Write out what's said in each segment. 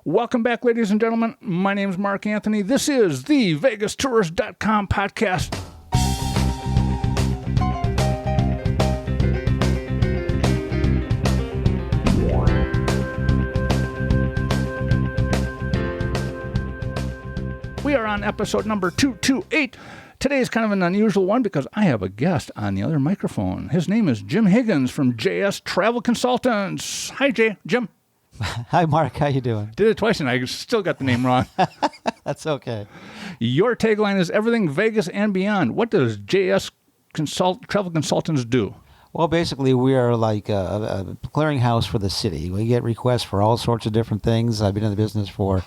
Welcome back, ladies and gentlemen. My name is Mark Anthony. This is the VegasTours.com podcast. We are on episode number 228. Today is kind of an unusual one because I have a guest on the other microphone. His name is Jim Higgins from JS Travel Consultants. Hi, Jim. Hi, Mark. How you doing? Did it twice and I still got the name wrong. That's okay. Your tagline is everything Vegas and beyond. What does JS Travel Consultants do? Well, basically, we are like a clearinghouse for the city. We get requests for all sorts of different things. I've been in the business for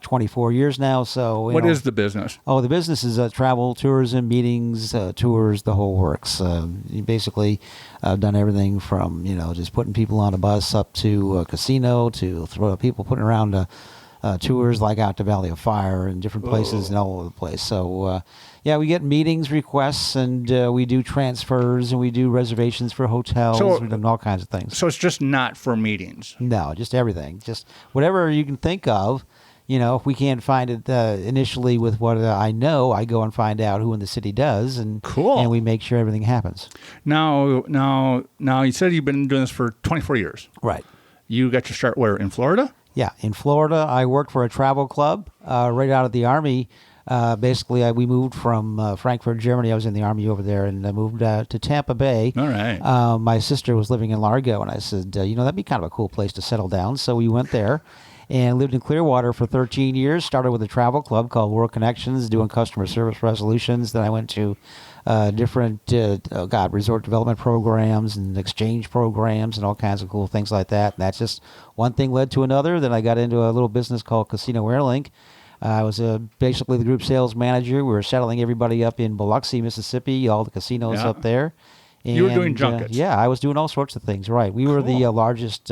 24 years now. So, what is the business? Oh, the business is travel, tourism, meetings, tours, the whole works. Basically, I've done everything from just putting people on a bus up to a casino to people putting around tours like out to Valley of Fire and different places and all over the place. So, we get meetings requests, and we do transfers, and we do reservations for hotels. We've done all kinds of things. So it's just not for meetings? No, just everything. Just whatever you can think of. If we can't find it initially with what I know, I go and find out who in the city does, and cool. And we make sure everything happens. Now, you said you've been doing this for 24 years. Right. You got your start where? In Florida? Yeah, in Florida. I worked for a travel club right out of the Army. Basically, we moved from Frankfurt, Germany. I was in the Army over there, and I moved to Tampa Bay. All right. My sister was living in Largo, and I said, that'd be kind of a cool place to settle down. So we went there and lived in Clearwater for 13 years. Started with a travel club called World Connections, doing customer service resolutions. Then I went to different resort development programs and exchange programs and all kinds of cool things like that. And that's just one thing led to another. Then I got into a little business called Casino Airlink. I was basically the group sales manager. We were settling everybody up in Biloxi, Mississippi, all the casinos up there. And, you were doing junkets. I was doing all sorts of things, right. We were the largest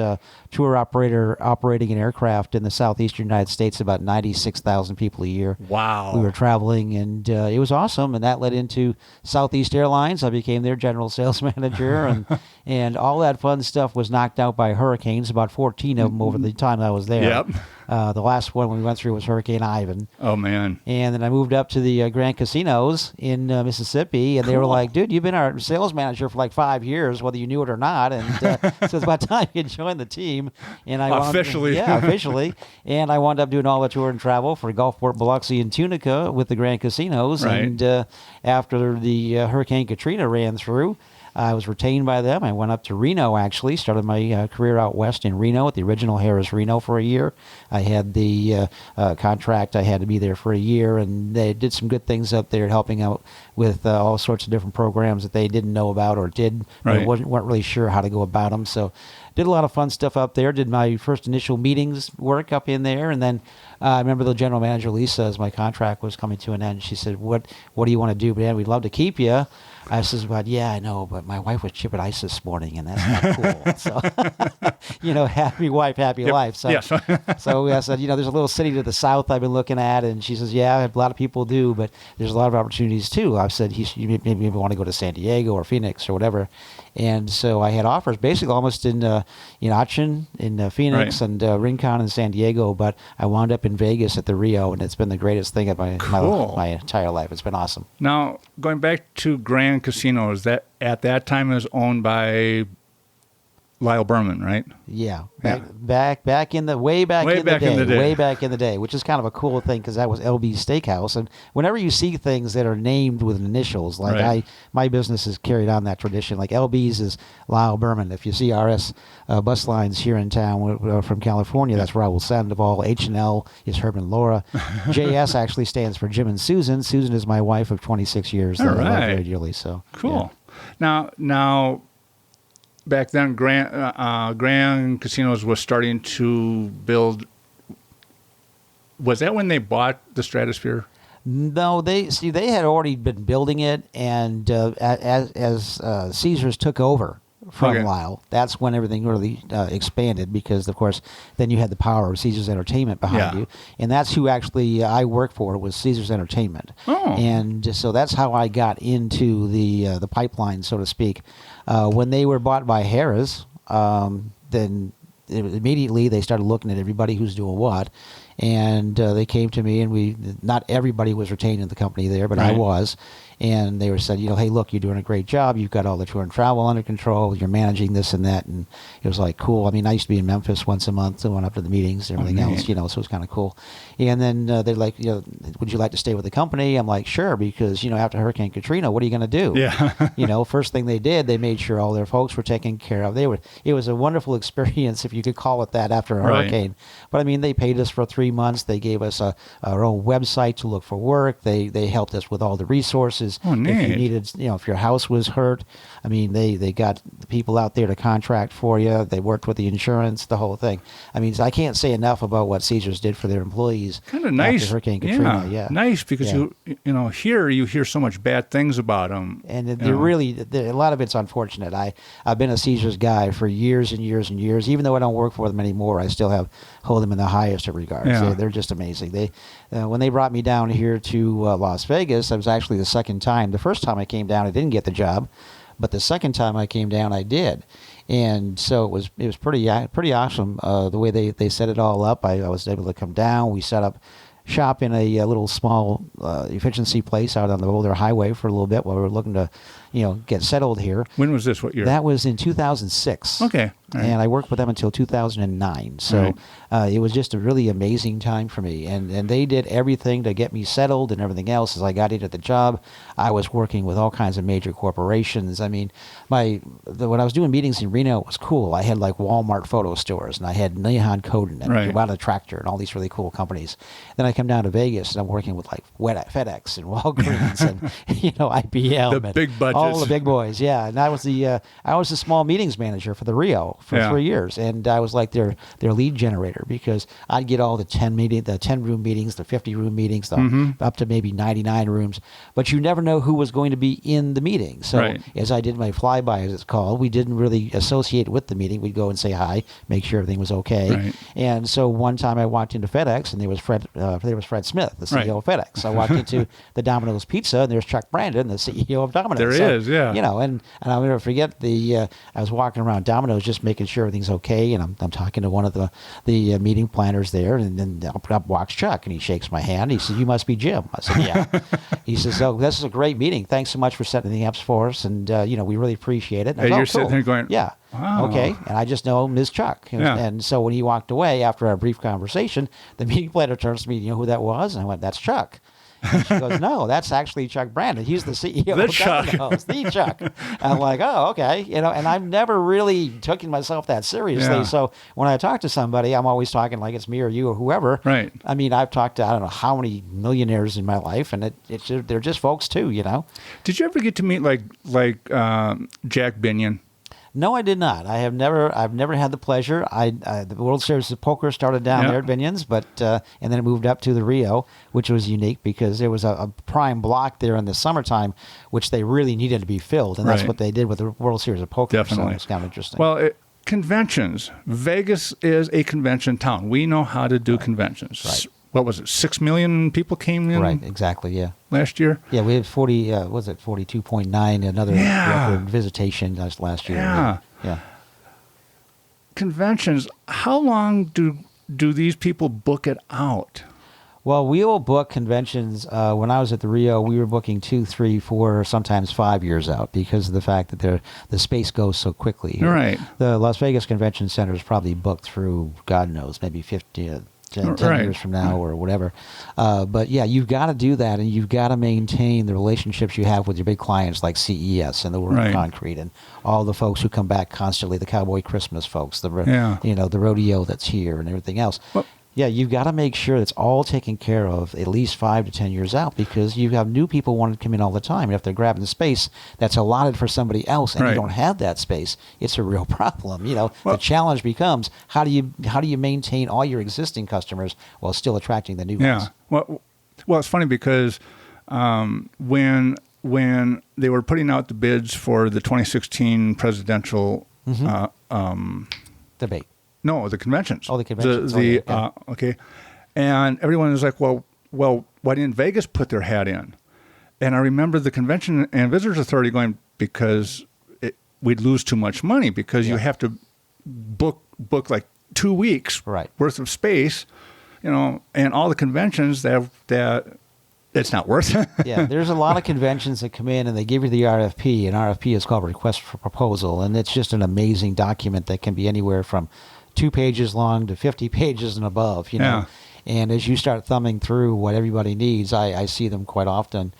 tour operator operating an aircraft in the southeastern United States, about 96,000 people a year. Wow. We were traveling, and it was awesome, and that led into Southeast Airlines. I became their general sales manager, and all that fun stuff was knocked out by hurricanes, about 14 of them over the time I was there. Yep. The last one we went through was Hurricane Ivan. Oh, man. And then I moved up to the Grand Casinos in Mississippi, and they were like, dude, you've been our sales manager for like 5 years, whether you knew it or not. And so it's about time you joined the team. And officially. Officially. And I wound up doing all the tour and travel for Gulfport, Biloxi, and Tunica with the Grand Casinos. Right. And after the Hurricane Katrina ran through, I was retained by them. I went up to Reno, actually. Started my career out west in Reno at the original Harrah's Reno for a year. I had the contract. I had to be there for a year, and they did some good things up there, helping out with all sorts of different programs that they didn't know about or did. Right. Weren't really sure how to go about them. So did a lot of fun stuff up there. Did my first initial meetings work up in there, and then I remember the general manager, Lisa, as my contract was coming to an end, she said, what do you want to do? Man, we'd love to keep you. I says, well, yeah, I know, but my wife was chipping ice this morning, and that's not cool. So, happy wife, happy life. So, yes. So I said, there's a little city to the south I've been looking at, and she says, yeah, a lot of people do, but there's a lot of opportunities too. I've said, you maybe want to go to San Diego or Phoenix or whatever. And so I had offers basically almost in Aachen, in Phoenix, right, and Rincon and San Diego, but I wound up in Vegas at the Rio, and it's been the greatest thing of my entire life. It's been awesome. Now, going back to Grand Casinos, that at that time was owned by Lyle Berman, right? Yeah. Back in the day, which is kind of a cool thing because that was LB's Steakhouse. And whenever you see things that are named with initials, like right, my business has carried on that tradition. Like LB's is Lyle Berman. If you see RS bus lines here in town from California, that's Raul Sandoval. H&L is Herman Laura. JS actually stands for Jim and Susan. Susan is my wife of 26 years. All right. I love very dearly. So cool. Yeah. Now. Back then, Grand Casinos was starting to build. Was that when they bought the Stratosphere? No, they had already been building it, and as Caesars took over from Lyle, that's when everything really expanded because, of course, then you had the power of Caesars Entertainment behind you, and that's who actually I worked for was Caesars Entertainment, and so that's how I got into the pipeline, so to speak. When they were bought by Harrah's, then immediately they started looking at everybody who's doing what, and they came to me, and not everybody was retained in the company there, but I was. And they were said, hey, look, you're doing a great job. You've got all the tour and travel under control. You're managing this and that. And it was like, cool. I mean, I used to be in Memphis once a month, going up to the meetings and everything else, so it was kind of cool. And then they're like, would you like to stay with the company? I'm like, sure, because, after Hurricane Katrina, what are you going to do? Yeah. First thing they did, they made sure all their folks were taken care of. It was a wonderful experience, if you could call it that, after a hurricane. But I mean, they paid us for 3 months. They gave us our own website to look for work. They helped us with all the resources. Oh, neat. If you needed, if your house was hurt, I mean, they got the people out there to contract for you. They worked with the insurance, the whole thing. I mean, I can't say enough about what Caesars did for their employees. Kind of nice. After Hurricane Katrina, yeah. Nice, because here you hear so much bad things about them. And a lot of it's unfortunate. I've been a Caesars guy for years and years and years. Even though I don't work for them anymore, I still hold them in the highest of regards. Yeah. They're just amazing. When they brought me down here to Las Vegas, it was actually the second time. The first time I came down, I didn't get the job, but the second time I came down, I did. And so it was pretty awesome the way they set it all up. I was able to come down. We set up shop in a little small efficiency place out on the Boulder Highway for a little bit while we were looking to, get settled here. When was this? What year? That was in 2006. Okay. Right. And I worked with them until 2009. So it was just a really amazing time for me. And they did everything to get me settled and everything else. As I got into the job, I was working with all kinds of major corporations. I mean, when I was doing meetings in Reno, it was cool. I had like Walmart photo stores, and I had Nehan Coden and Kubota Tractor and all these really cool companies. Then I come down to Vegas, and I'm working with like FedEx and Walgreens and IBM. The big budgets. All the big boys, yeah. And I was the small meetings manager for the Rio for 3 years, and I was like their lead generator, because I'd get all the 10 room meetings, the 50 room meetings, up to maybe 99 rooms, but you never know who was going to be in the meeting. So as I did my flyby, as it's called, we didn't really associate with the meeting. We'd go and say hi, make sure everything was okay. Right. And so one time I walked into FedEx, and there was Fred Smith, the CEO of FedEx. I walked into the Domino's Pizza, and there's Chuck Brandon, the CEO of Domino's. There is, yeah. And I'll never forget I was walking around Domino's just making sure everything's okay, and I'm talking to one of the meeting planners there, and then up walks Chuck, and he shakes my hand. He says, "You must be Jim." I said, "Yeah." He says, "Oh, this is a great meeting. Thanks so much for setting the apps for us, and we really appreciate it." And you're sitting there going, "Yeah, wow. Okay." And I just know him as Chuck. And so when he walked away after our brief conversation, the meeting planner turns to me, "You know who that was?" And I went, "That's Chuck." And she goes, "No, that's actually Chuck Brandon. He's the CEO The of Chuck. Domino's, the Chuck." I'm like, "Oh, okay." And I've never really taken myself that seriously. Yeah. So when I talk to somebody, I'm always talking like it's me or you or whoever. Right. I mean, I've talked to I don't know how many millionaires in my life, and they're just folks too, Did you ever get to meet like Jack Binion? No, I did not. I've never had the pleasure. The World Series of Poker started down there at Binion's, but and then it moved up to the Rio, which was unique because there was a prime block there in the summertime, which they really needed to be filled, and that's what they did with the World Series of Poker. Definitely, so it's kind of interesting. Well, conventions. Vegas is a convention town. We know how to do conventions. Right. What was it? 6 million people came in. Right. Exactly. Yeah. Last year. Yeah, we had 42.9, another record visitation last year. Yeah. Conventions. How long do these people book it out? Well, we will book conventions. When I was at the Rio, we were booking 2, 3, 4, sometimes 5 years out because of the fact that the space goes so quickly here. Right. The Las Vegas Convention Center is probably booked through, God knows, maybe 10 years from now or whatever. But yeah, you've got to do that, and you've got to maintain the relationships you have with your big clients like CES and the World of Concrete and all the folks who come back constantly, the Cowboy Christmas folks, the rodeo that's here and everything else. Well, yeah, you've got to make sure it's all taken care of at least 5 to 10 years out because you have new people wanting to come in all the time. And if they're grabbing the space that's allotted for somebody else and you don't have that space, it's a real problem. The challenge becomes how do you maintain all your existing customers while still attracting the new ones? Well, it's funny because when they were putting out the bids for the 2016 presidential debate. No, the conventions. Oh, the conventions. Okay. And everyone was like, well, why didn't Vegas put their hat in? And I remember the Convention and Visitors Authority going, because we'd lose too much money because you have to book like 2 weeks Right. worth of space, and all the conventions that it's not worth it. Yeah, there's a lot of conventions that come in and they give you the RFP, and RFP is called Request for Proposal, and it's just an amazing document that can be anywhere from 2 pages long to 50 pages and above, Yeah. And as you start thumbing through what everybody needs, I see them quite often.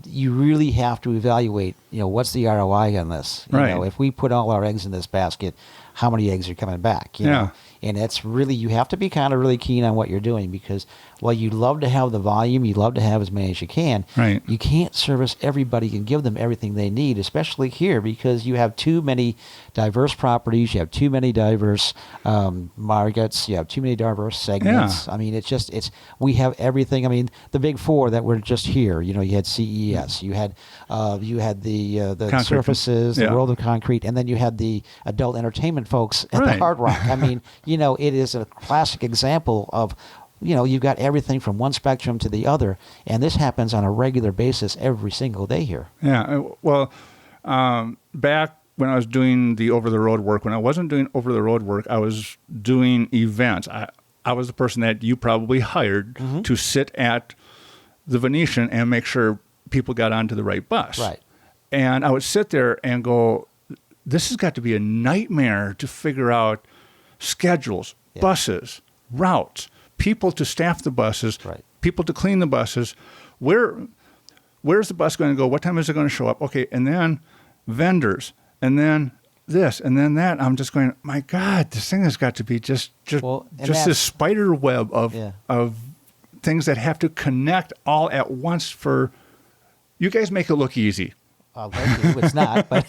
You really have to evaluate, what's the ROI on this? Right. If we put all our eggs in this basket, how many eggs are coming back? You Yeah. know? And that's really, you have to be kind of really keen on what you're doing, because while you'd love to have the volume, you'd love to have as many as you can, Right. you can't service everybody and give them everything they need, especially here, because you have too many diverse properties, you have too many diverse markets, you have too many diverse segments. Yeah. I mean, we have everything. I mean, the big four that were just here, you had CES, you had the Concrete. surfaces, the Yeah. World of Concrete, and then you had the adult entertainment folks at the Right. Hard Rock. I mean, it is a classic example of, you've got everything from one spectrum to the other, and this happens on a regular basis every single day here. Yeah. Well, back when I was doing the over-the-road work, when I wasn't doing over-the-road work, I was doing events. I was the person that you probably hired Mm-hmm. to sit at the Venetian and make sure people got onto the right bus. Right. And I would sit there and go, this has got to be a nightmare to figure out schedules, Yeah. buses, routes, people to staff the buses, Right. people to clean the buses. Where's the bus going to go? What time is it going to show up? Okay, and then vendors, and then this, and then that. I'm just going, my God, this thing has got to be just Well, and this that's- spider web Yeah. of things that have to connect all at once. For you guys make it look easy. Thank you. It's not, but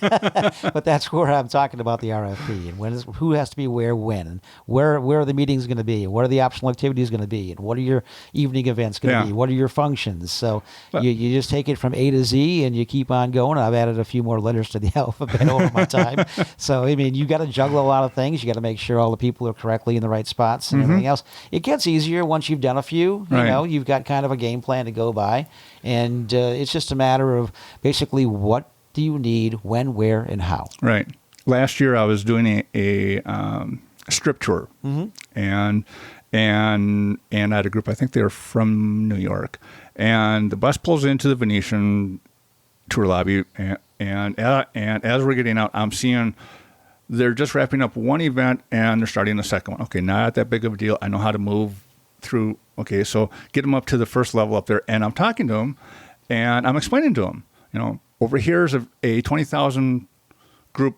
but that's where I'm talking about the RFP and who has to be where, when, and where are the meetings going to be, and what are the optional activities going to be, and what are your evening events going to Yeah. be, what are your functions. So But- you just take it from A to Z and you keep on going. I've added a few more letters to the alphabet over my time. So I mean, you got to juggle a lot of things. You got to make sure all the people are correctly in the right spots and everything else. It gets easier once you've done a few. Right. You've got kind of a game plan to go by, and it's just a matter of basically what do you need, when, where, and how. Right. Last year, I was doing a strip tour, and I had a group. I think they were from New York, and the bus pulls into the Venetian tour lobby, and as we're getting out, I'm seeing they're just wrapping up one event and they're starting the second one. Okay, not that big of a deal. I know how to move through. Okay, so get them up to the first level up there, and I'm talking to them, and I'm explaining to them, over here is a 20,000 group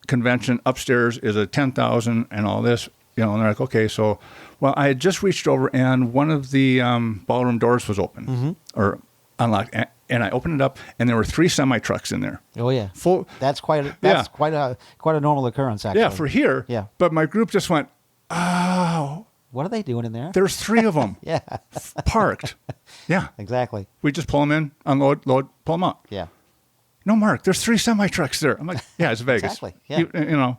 convention. Upstairs is a 10,000 and all this, and they're like, okay, so, well, I had just reached over and one of the ballroom doors was open or unlocked. And I opened it up and there were 3 semi-trucks in there. Oh yeah, Full. that's quite a normal occurrence actually. Yeah, for here. Yeah. But my group just went, oh, What are they doing in there? there's 3 of them Yeah, parked. Yeah. exactly. We just pull them in, unload, load, pull them out. Yeah. No, Mark, there's 3 semi-trucks there. I'm like, yeah, it's Vegas. Exactly, yeah.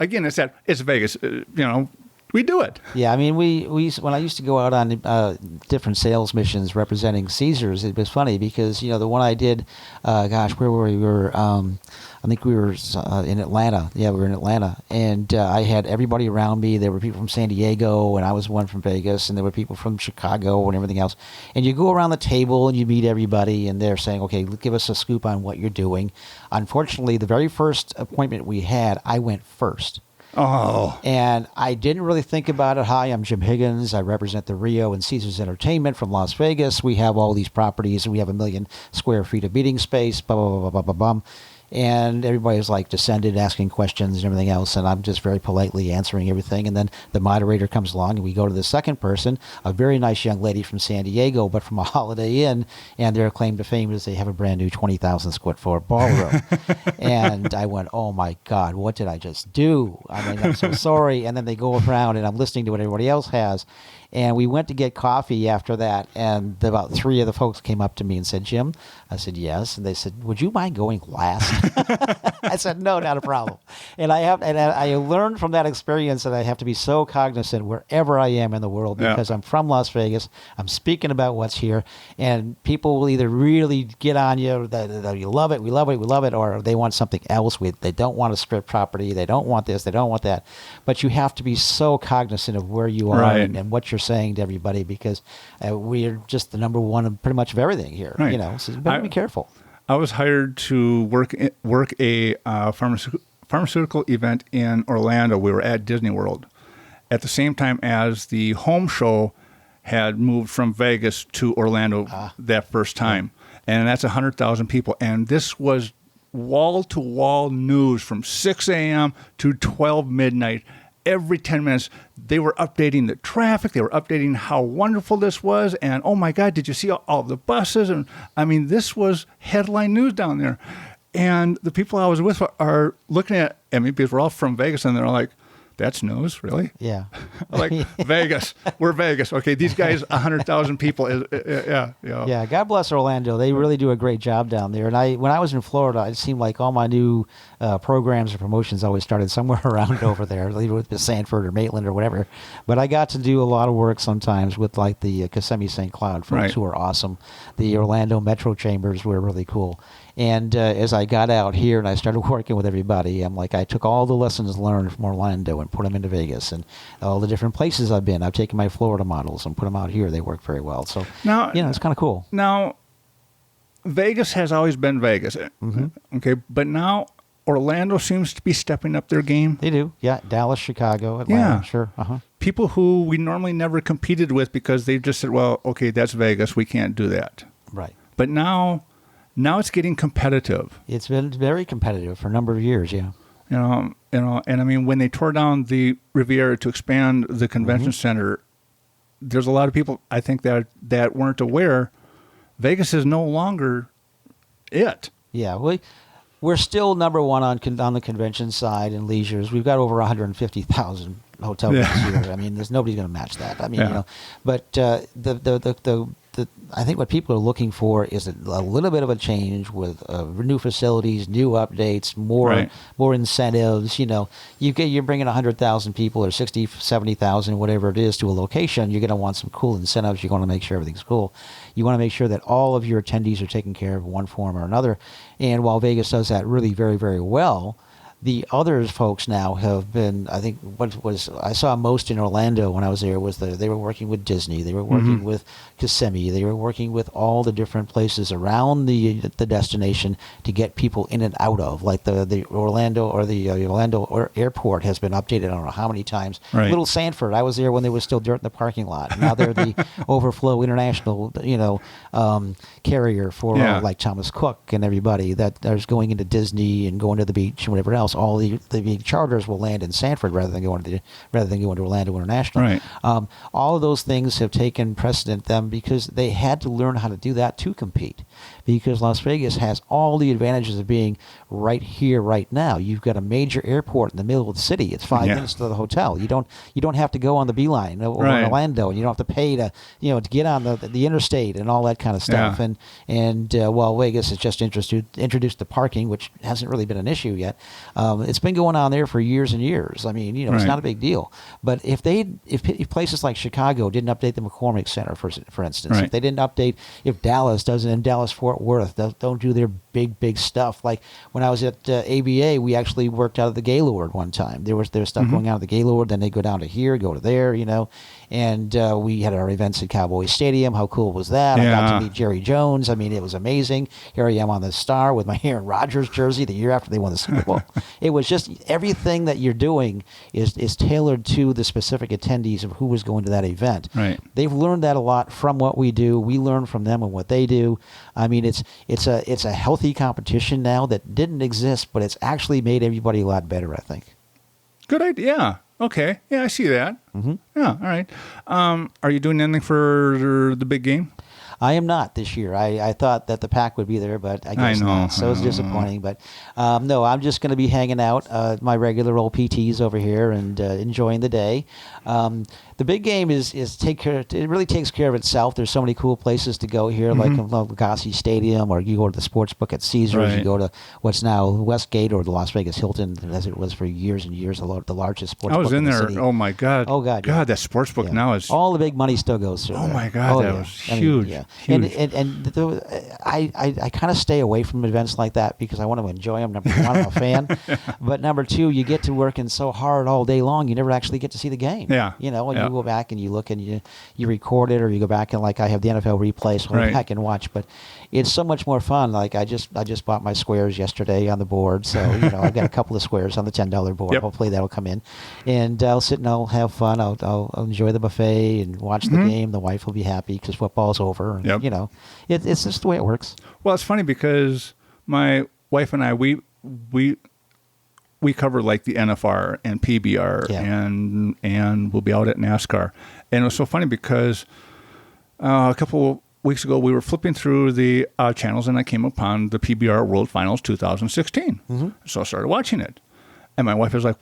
Again, it's Vegas. We do it. Yeah, I mean, we when I used to go out on different sales missions representing Caesars, it was funny because the one I did, where were we? We were, I think we were in Atlanta. Yeah, we were in Atlanta, and I had everybody around me. There were people from San Diego, and I was one from Vegas, and there were people from Chicago and everything else. And you go around the table and you meet everybody, and they're saying, "Okay, give us a scoop on what you're doing." Unfortunately, the very first appointment we had, I went first. Oh, And I didn't really think about it. Hi, I'm Jim Higgins. I represent the Rio and Caesars Entertainment from Las Vegas. We have all these properties, and we have 1 million square feet of meeting space, blah, blah, blah, blah, blah, blah. And everybody's like descended, asking questions and everything else, and I'm just very politely answering everything. And then the moderator comes along, and we go to the second person, a very nice young lady from San Diego, but from a Holiday Inn, and their claim to fame is they have a brand new 20,000 square foot ballroom. And I went, oh my God, what did I just do? I mean, I'm so sorry. And then they go around, and I'm listening to what everybody else has. And we went to get coffee after that, and about 3 of the folks came up to me and said, "Jim," I said, "Yes." And they said, "Would you mind going last?" I said, no, not a problem. And I learned from that experience that I have to be so cognizant wherever I am in the world, because I'm from Las Vegas. I'm speaking about what's here, and people will either really get on you that you love it, we love it, we love it, or they want something else. They don't want a strip property. They don't want this. They don't want that. But you have to be so cognizant of where you are and what you're saying to everybody, because we're just the number one of pretty much of everything here. Right. So you better be careful. I was hired to work a pharmaceutical event in Orlando. We were at Disney World at the same time as the home show had moved from Vegas to Orlando that first time. And that's 100,000 people. And this was wall-to-wall news from 6 a.m. to 12 midnight. Every 10 minutes, they were updating the traffic. They were updating how wonderful this was. And, oh, my God, did you see all the buses? And, I mean, this was headline news down there. And the people I was with are looking at me because we're all from Vegas, and they're like, that's news, really? Yeah. Like, Vegas. We're Vegas. Okay, these guys, 100,000 people. Yeah. God bless Orlando. They really do a great job down there. And when I was in Florida, it seemed like all my new programs or promotions always started somewhere around over there, either with Sanford or Maitland or whatever. But I got to do a lot of work sometimes with like the Kissimmee St. Cloud folks who are awesome. The Orlando Metro Chambers were really cool. And as I got out here and I started working with everybody, I'm like, I took all the lessons learned from Orlando and put them into Vegas, and all the different places I've been. I've taken my Florida models and put them out here. They work very well. So, now, it's kind of cool. Now, Vegas has always been Vegas. Okay, but now Orlando seems to be stepping up their game. They do. Yeah, Dallas, Chicago, Atlanta, sure. People who we normally never competed with because they just said, well, okay, that's Vegas. We can't do that. Right. But now it's getting competitive. It's been very competitive for a number of years, yeah. And I mean, when they tore down the Riviera to expand the convention center, there's a lot of people, I think, that weren't aware Vegas is no longer it. Yeah, we're still number one on the convention side and leisures. We've got over 150,000 hotel rooms here. I mean, there's nobody's going to match that. I mean, but I think what people are looking for is a little bit of a change with new facilities, new updates, more incentives. You're bringing 100,000 people or 60, 70,000, whatever it is, to a location. You're going to want some cool incentives. You're going to make sure everything's cool. You want to make sure that all of your attendees are taken care of in one form or another. And while Vegas does that really very, very well, the other folks now have been, I think I saw most in Orlando when I was there was they were working with Disney, they were working with Kissimmee, they were working with all the different places around the destination to get people in and out of, like the Orlando or the Orlando airport has been updated, I don't know how many times. Right. Little Sanford, I was there when there was still dirt in the parking lot. Now they're the Overflow International, carrier for like Thomas Cook and everybody that is going into Disney and going to the beach and whatever else. All the big charters will land in Sanford rather than going to Orlando International. Right. All of those things have taken precedent them because they had to learn how to do that to compete. Because Las Vegas has all the advantages of being right here, right now. You've got a major airport in the middle of the city. It's 5 minutes to the hotel. You don't have to go on the beeline over in Orlando, and you don't have to pay to get on the interstate and all that kind of stuff. Yeah. And while Vegas has just introduced the parking, which hasn't really been an issue yet, it's been going on there for years and years. I mean, it's not a big deal. But if places like Chicago didn't update the McCormick Center, for instance, if they didn't update, if Dallas doesn't, and Dallas Fort Worth don't do their big stuff. Like when I was at ABA, we actually worked out of the Gaylord one time. There was stuff going on at the Gaylord, then they go down to here, go to there, and we had our events at Cowboy Stadium. How cool was that? I got to meet Jerry Jones. I mean, it was amazing. Here I am on the Star with my Aaron Rodgers jersey the year after they won the Super Bowl. It was just everything that you're doing is tailored to the specific attendees of who was going to that event. Right. They've learned that a lot from what we do. We learn from them and what they do. I mean, it's a healthy competition now that didn't exist, but it's actually made everybody a lot better, I think. Good idea. Okay. Yeah, I see that. Yeah, all right. Are you doing anything for the big game? I am not this year. I thought that the pack would be there, but I guess not. So it's disappointing. But no, I'm just going to be hanging out, my regular old PTs over here and enjoying the day. the big game is take care. It really takes care of itself. There's so many cool places to go here, like Legacy Stadium, or you go to the sports book at Caesars. Right. You go to what's now Westgate or the Las Vegas Hilton, as it was for years and years, the largest sports I book was in the there. city. Oh my God. Oh God, yeah. God, that sports book Yeah. now is. All the big money still goes through. Oh there. my God, that yeah. was I mean, huge. yeah. Huge. I kind of stay away from events like that because I want to enjoy them. Number one, I'm a fan, but number two, you get to working so hard all day long, you never actually get to see the game. Yeah. You know, and Yeah. you go back and you look and you record it, or you go back and like I have the NFL replay, so I Right. go back and watch. But it's so much more fun. Like I just bought my squares yesterday on the board, so I've got a couple of squares on the $10 board. Yep. Hopefully that'll come in, and I'll sit and I'll have fun. I'll enjoy the buffet and watch the game. The wife will be happy because football's over. And, Yep. It's just the way it works. Well, it's funny because my wife and I, we cover like the NFR and PBR, Yeah. and we'll be out at NASCAR. And it was so funny because a couple weeks ago we were flipping through the channels, and I came upon the PBR World Finals 2016. So I started watching it, and my wife was like,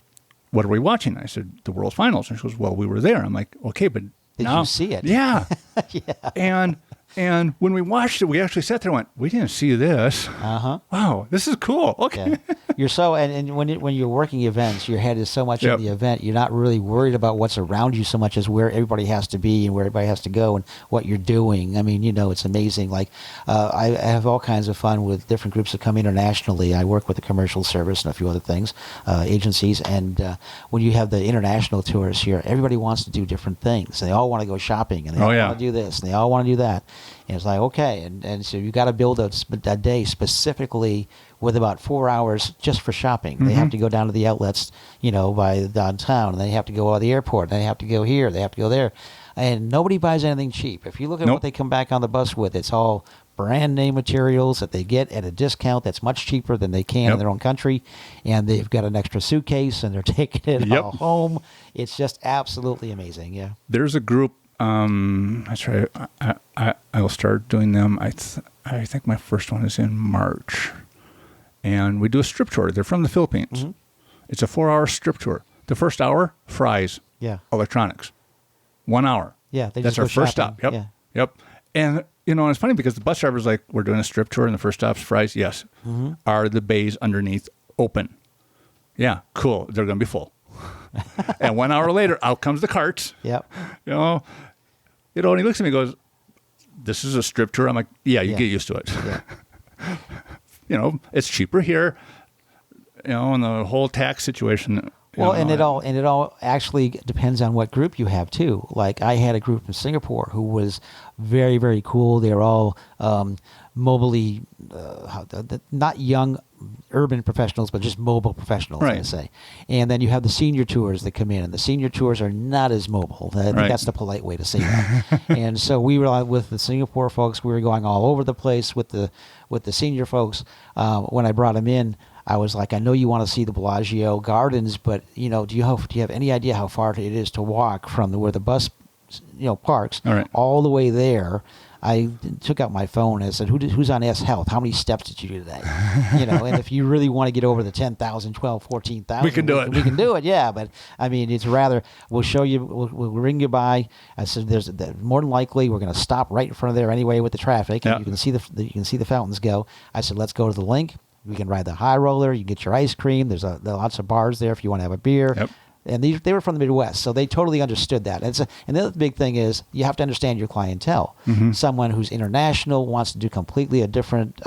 "What are we watching?" I said, "The World Finals." And she goes, "Well, we were there." I'm like, "Okay, but Did now, you see it? Yeah, Yeah. And when we watched it, we actually sat there and went, "We didn't see this. Wow, this is cool." Okay. Yeah. You're so, and when you're working events, your head is so much Yep. in the event. You're not really worried about what's around you so much as where everybody has to be and where everybody has to go and what you're doing. I mean, it's amazing. Like, I have all kinds of fun with different groups that come internationally. I work with the commercial service and a few other things, agencies. And when you have the international tours here, everybody wants to do different things. They all want to go shopping, and they all yeah. want to do this, and they all want to do that. And it's like, okay, and so you got to build a day specifically with about 4 hours just for shopping. They have to go down to the outlets, by downtown, and they have to go to the airport, and they have to go here, they have to go there. And nobody buys anything cheap. If you look at Nope. what they come back on the bus with, it's all brand name materials that they get at a discount that's much cheaper than they can Yep. in their own country. And they've got an extra suitcase, and they're taking it Yep. all home. It's just absolutely amazing, yeah. There's a group. I will start doing them. I think my first one is in March, and we do a strip tour. They're from the Philippines. It's a 4-hour strip tour. The first hour, fries, Yeah. electronics. 1 hour. Yeah, they That's just our go first shopping. stop. Yep. Yeah. Yep. And it's funny because the bus driver's like, "We're doing a strip tour, and the first stop's fries." Yes. Are the bays underneath open? Yeah. Cool. They're going to be full. And 1 hour later, out comes the carts. Yep. And he looks at me and goes, "This is a strip tour." I'm like, "Yeah, you Yeah. get used to it." Yeah. It's cheaper here, and the whole tax situation. Well, and it all actually depends on what group you have too. Like I had a group from Singapore who was very, very cool. They were all mobily, not young urban professionals, but just mobile professionals, Right. I say. And then you have the senior tours that come in, and the senior tours are not as mobile. I think Right. that's the polite way to say that. And so we were with the Singapore folks. We were going all over the place with the senior folks. When I brought them in, I was like, I know you want to see the Bellagio Gardens, but do you have any idea how far it is to walk from where the bus parks All right. all the way there? I took out my phone and said, who's on S Health? How many steps did you do today? And if you really want to get over the 10,000, 12, 14,000, We can do it. We can do it, yeah. But I mean, it's rather, we'll show you, we'll ring you by. I said, more than likely, we're going to stop right in front of there anyway with the traffic. And Yeah. you can see the fountains go. I said, let's go to the link. We can ride the high roller. You can get your ice cream. There are lots of bars there if you want to have a beer. Yep. And they were from the Midwest, so they totally understood that. And the other big thing is you have to understand your clientele. Someone who's international wants to do completely a different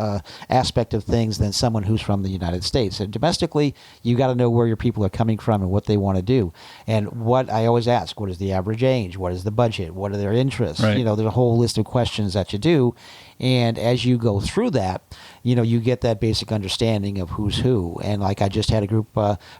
aspect of things than someone who's from the United States. And domestically, you got to know where your people are coming from and what they want to do. And what I always ask, what is the average age? What is the budget? What are their interests? Right. There's a whole list of questions that you do. And as you go through that, you get that basic understanding of who's who. And like I just had a group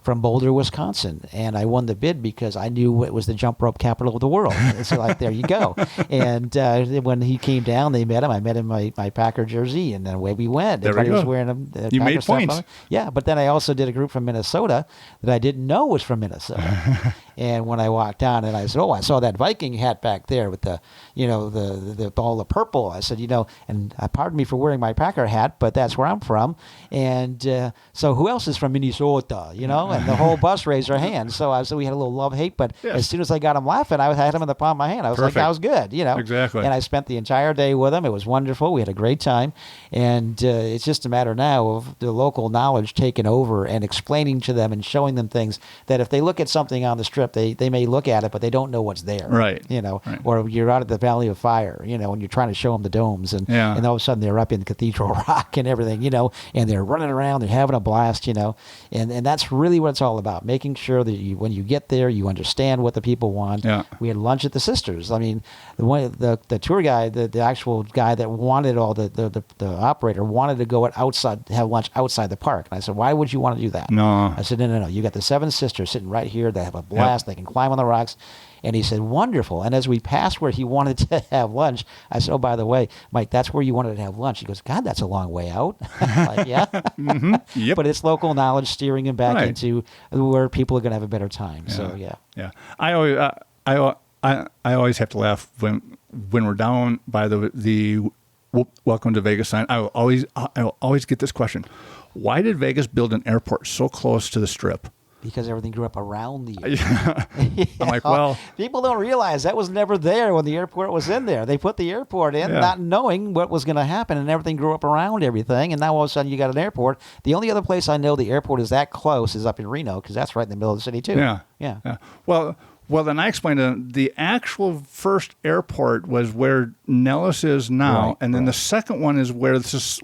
from Boulder, Wisconsin, and I won the bid because I knew it was the jump rope capital of the world. And so like, there you go. And when he came down, they met him. I met him in my Packer jersey, and then away we went. There we Everybody was go. wearing You Packer made stuff points. on. Yeah, but then I also did a group from Minnesota that I didn't know was from Minnesota. And when I walked down, and I said, "Oh, I saw that Viking hat back there with the, the all the purple." I said, and pardon me for wearing my Packer hat, but that's where I'm from. And so who else is from Minnesota? And the whole bus raised their hands. So we had a little love-hate, but Yes. as soon as I got them laughing, I had them in the palm of my hand. I was Perfect. like, that was good, Exactly. And I spent the entire day with them. It was wonderful. We had a great time. And it's just a matter now of the local knowledge taking over and explaining to them and showing them things that if they look at something on the strip, they may look at it, but they don't know what's there. Right. Right. Or you're out at the Valley of Fire, and you're trying to show them the domes. And all of a sudden they're up in Cathedral Rock and everything, and they're running around, they're having a blast, and that's really what it's all about, making sure that when you get there, you understand what the people want. Yeah. We had lunch at the Sisters. I mean, the tour guide, the actual guy that wanted the operator wanted to go outside, have lunch outside the park. And I said, why would you want to do that? No. I said, no. You got the Seven Sisters sitting right here. They have a blast. They can climb on the rocks. And he said, wonderful. And as we passed where he wanted to have lunch, I said, oh, by the way, Mike, that's where you wanted to have lunch. He goes, God, that's a long way out. I'm like, yeah. Mm-hmm. Yep. But it's local knowledge steering him back Right. into where people are going to have a better time. So, yeah. Yeah. I always have to laugh when we're down by the Welcome to Vegas sign. I will always get this question: why did Vegas build an airport so close to the Strip? Because everything grew up around the airport. I'm like, well, people don't realize that was never there when the airport was in there. They put the airport in, not knowing what was going to happen, and everything grew up around everything. And now all of a sudden, you got an airport. The only other place I know the airport is that close is up in Reno, because that's right in the middle of the city too. Yeah. Well, then I explained to them the actual first airport was where Nellis is now, Right, and then the second one is where SLS,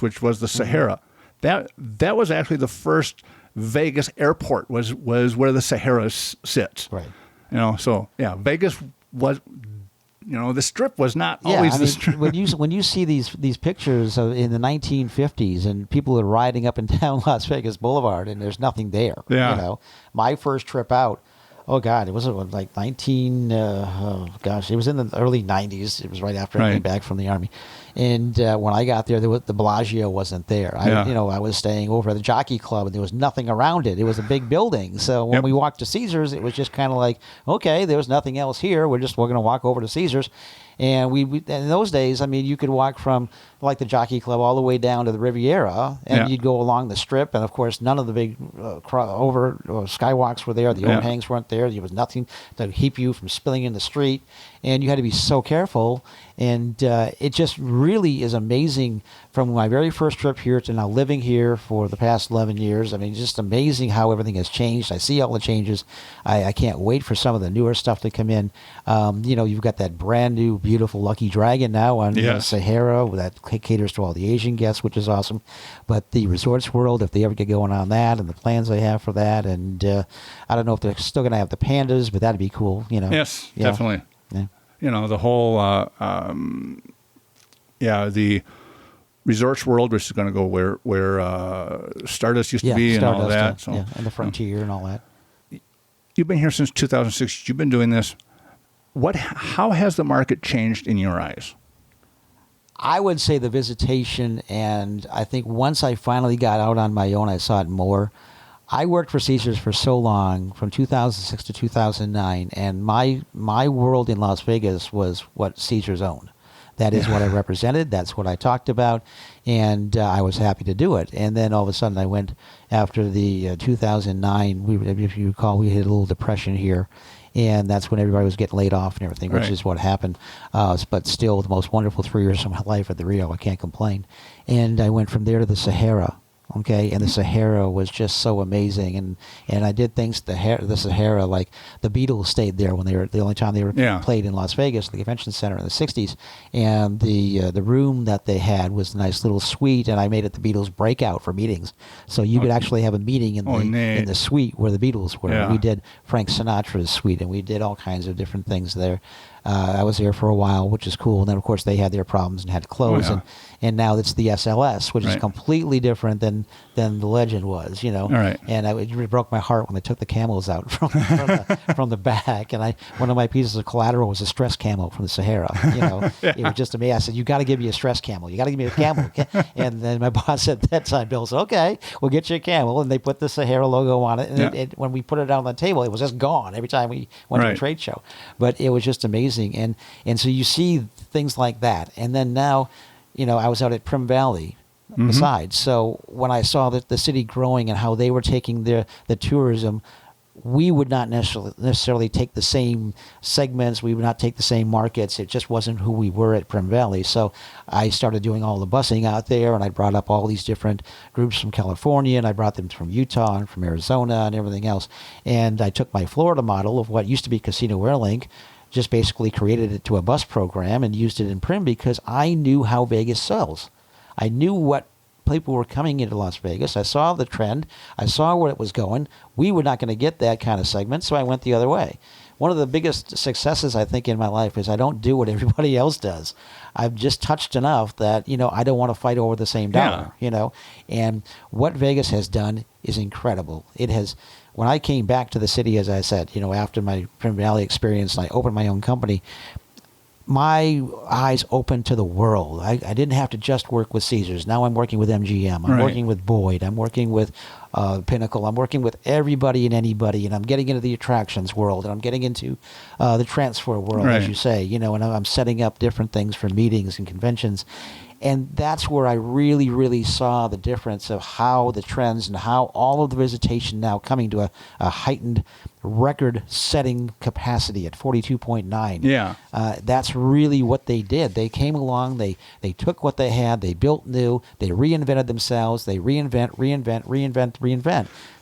which was the Sahara. That was actually the first Vegas airport was where the Sahara sits. Right. So Vegas was, the Strip was not always the Strip. when you see these pictures in the 1950s and people are riding up and down Las Vegas Boulevard and there's nothing there. Yeah. My first trip out, oh God, it was like it was in the early 90s. It was right after I came back from the Army. And when I got there, the Bellagio wasn't there. I was staying over at the Jockey Club, and there was nothing around it. It was a big building. So when we walked to Caesars, it was just kind of like, okay, there was nothing else here. We're going to walk over to Caesars. And we in those days, I mean, you could walk from like the Jockey Club all the way down to the Riviera, and you'd go along the Strip. And of course, none of the big skywalks were there. The overhangs weren't there. There was nothing to keep you from spilling in the street, and you had to be so careful. And it just really is amazing from my very first trip here to now living here for the past 11 years. I mean, just amazing how everything has changed. I see all the changes. I can't wait for some of the newer stuff to come in. You've got that brand new, beautiful Lucky Dragon now on Sahara that caters to all the Asian guests, which is awesome. But the Resorts World, if they ever get going on that, and the plans they have for that, and I don't know if they're still going to have the pandas, but that'd be cool. Yes, definitely. Yeah. The whole, the Resorts World, which is going to go where Stardust used to be and all that. And the Frontier and all that. You've been here since 2006. You've been doing this. How has the market changed in your eyes? I would say the visitation, and I think once I finally got out on my own, I saw it more. I worked for Caesars for so long, from 2006 to 2009, and my world in Las Vegas was what Caesars owned. That is what I represented. That's what I talked about, and I was happy to do it. And then all of a sudden, I went after the 2009. If you recall, we hit a little depression here, and that's when everybody was getting laid off and everything, which is what happened. But still, the most wonderful 3 years of my life at the Rio. I can't complain. And I went from there to the Sahara. Okay, and the Sahara was just so amazing, and I did things the Sahara, like the Beatles stayed there when they were the only time they were played in Las Vegas, the convention center in the '60s, and the room that they had was a nice little suite, and I made it the Beatles breakout for meetings, so you could actually have a meeting in the suite where the Beatles were. We did Frank Sinatra's suite, and we did all kinds of different things there. I was there for a while, which is cool. And then, of course, they had their problems and had to close. And now it's the SLS, which is completely different than than the legend was, you know. All right. And it really broke my heart when they took the camels out from the back. And one of my pieces of collateral was a stress camel from the Sahara. You know, it was just amazing. I said, "You got to give me a stress camel. You got to give me a camel." And then my boss at that time, Bill, said, "Okay, we'll get you a camel." And they put the Sahara logo on it. And when we put it out on the table, it was just gone every time we went to a trade show. But it was just amazing. And so you see things like that. And then now, you know, I was out at Prim Valley besides. So when I saw that the city growing and how they were taking the tourism, we would not necessarily take the same segments. We would not take the same markets. It just wasn't who we were at Prim Valley. So I started doing all the busing out there, and I brought up all these different groups from California, and I brought them from Utah and from Arizona and everything else. And I took my Florida model of what used to be Casino Airlink, just basically created it to a bus program and used it in Prim because I knew how Vegas sells. I knew what people were coming into Las Vegas. I saw the trend. I saw where it was going. We were not going to get that kind of segment, so I went the other way. One of the biggest successes, I think, in my life is I don't do what everybody else does. I've just touched enough that, you know, I don't want to fight over the same dollar, you know. And what Vegas has done is incredible. It has, when I came back to the city, as I said, you know, after my Prim Valley experience, and I opened my own company, my eyes opened to the world. I didn't have to just work with Caesars. Now I'm working with MGM. I'm working with Boyd. I'm working with Pinnacle. I'm working with everybody and anybody, and I'm getting into the attractions world, and I'm getting into the transfer world, as you say, you know, and I'm setting up different things for meetings and conventions. And that's where I really, really saw the difference of how the trends and how all of the visitation now coming to a heightened record-setting capacity at 42.9. Yeah. That's really what they did. They came along, they took what they had, they built new, they reinvented themselves, they reinvent.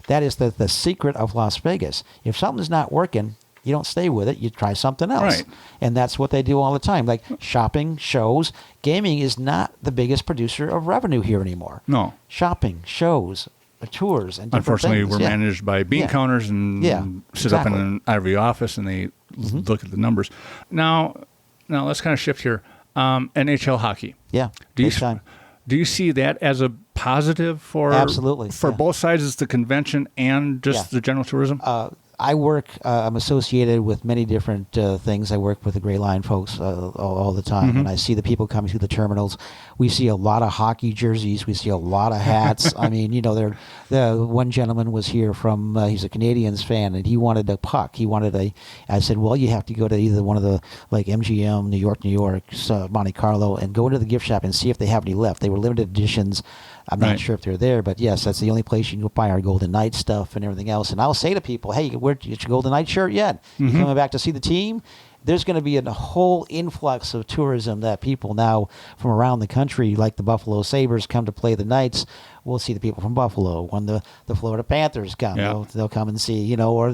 That is the secret of Las Vegas. If something's not working, you don't stay with it. You try something else. Right. And that's what they do all the time. Like shopping, shows. Gaming is not the biggest producer of revenue here anymore. No. Shopping, shows, tours, and different Unfortunately, things. we're managed by bean counters and sit up in an ivory office and they look at the numbers. Now let's kind of shift here. NHL hockey. Yeah, do you see that as a positive for absolutely for both sides, as the convention and just the general tourism? I work, I'm associated with many different things. I work with the Gray Line folks all the time, and I see the people coming through the terminals. We see a lot of hockey jerseys. We see a lot of hats. I mean, you know, the one gentleman was here from, he's a Canadiens fan, and he wanted a puck. I said, well, you have to go to either one of the, like MGM, New York, Monte Carlo, and go into the gift shop and see if they have any left. They were limited editions. I'm not sure if they're there, but yes, that's the only place you can buy our Golden Knight stuff and everything else. And I'll say to people, hey, where'd you get your Golden Knight shirt yet? You coming back to see the team? There's going to be a whole influx of tourism that people now from around the country, like the Buffalo Sabres, come to play the Knights. We'll see the people from Buffalo. When the Florida Panthers come, they'll come and see, you know, or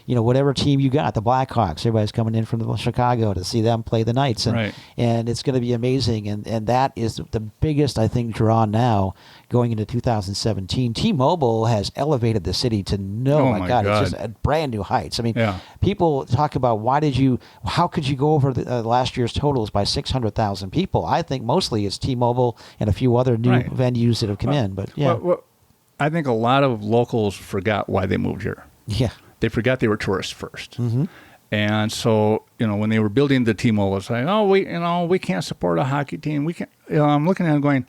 whatever team you got, the Blackhawks. Everybody's coming in from Chicago to see them play the Knights. And it's going to be amazing. And that is the biggest, I think, draw now going into 2017. T-Mobile has elevated the city to my God, it's just at brand new heights. I mean, people talk about how could you go over last year's totals by 600,000 people? I think mostly it's T-Mobile and a few other new venues that have come in. But well, I think a lot of locals forgot why they moved here. Yeah. They forgot they were tourists first. And so, you know, when they were building the T-Mobile, it's like, we can't support a hockey team. We can't, I'm looking at it going,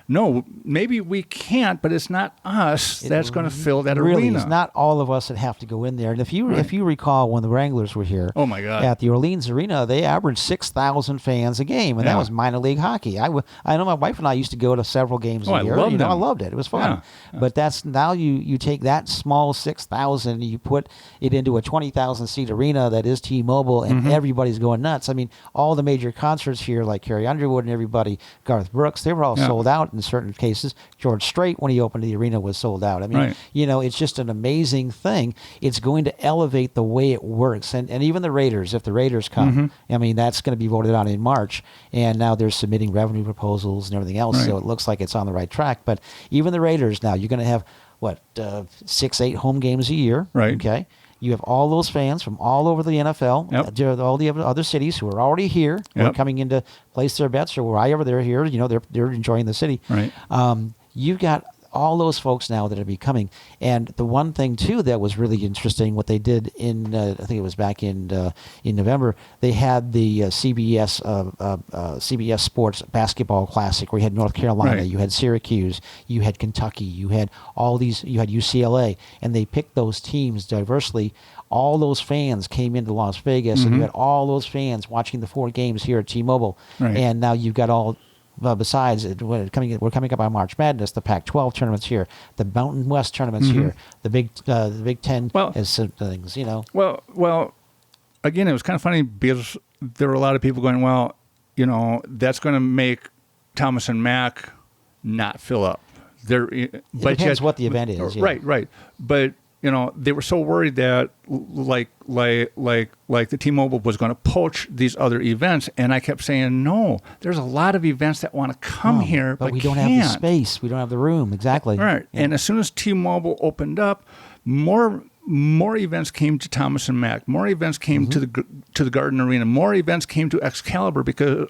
no, maybe we can't, but it's not us that's going to fill that arena. It's not all of us that have to go in there. And if you recall, when the Wranglers were here, oh my God, at the Orleans Arena, they averaged 6,000 fans a game, and that was minor league hockee. I know my wife and I used to go to several games a year. I loved it. It was fun. But that's now you take that small 6,000 and you put it into a 20,000 seat arena that is T-Mobile, and everybody's going nuts. I mean, all the major concerts here, like Carrie Underwood and everybody, Garth Brooks, they were all sold out. In certain cases, George Strait, when he opened the arena, was sold out. I mean, you know, it's just an amazing thing. It's going to elevate the way it works. And even the Raiders, if the Raiders come, I mean, that's going to be voted on in March. And now they're submitting revenue proposals and everything else. So it looks like it's on the right track. But even the Raiders now, you're going to have, 6-8 home games a year. Right. Okay. You have all those fans from all over the NFL, all the other cities who are already here, who are coming in to place their bets, or wherever they're here. You know, they're enjoying the city. Right. You've got all those folks now that are becoming. And the one thing too that was really interesting, what they did in I think it was back in November, they had the CBS Sports Basketball Classic, where you had North Carolina, Right. you had Syracuse, you had Kentucky, you had all these, you had UCLA, and they picked those teams diversely. All those fans came into Las Vegas, and you had all those fans watching the 4 games here at T-Mobile. Right. And now you've got all. Besides, we're coming up on March Madness. The Pac-12 tournaments here, the Mountain West tournaments here, the Big Ten has some things. You know. Well, again, it was kind of funny because there were a lot of people going, well, you know, that's going to make Thomas and Mack not fill up. It depends what the event is. Yeah. Right. But you know, they were so worried that like the T-Mobile was going to poach these other events, and I kept saying, no, there's a lot of events that want to come here, but we can't. don't have the space, we don't have the room. Exactly. Right. Yeah. And as soon as T-Mobile opened up, more events came to Thomas and Mack, more events came to the Garden Arena, more events came to Excalibur to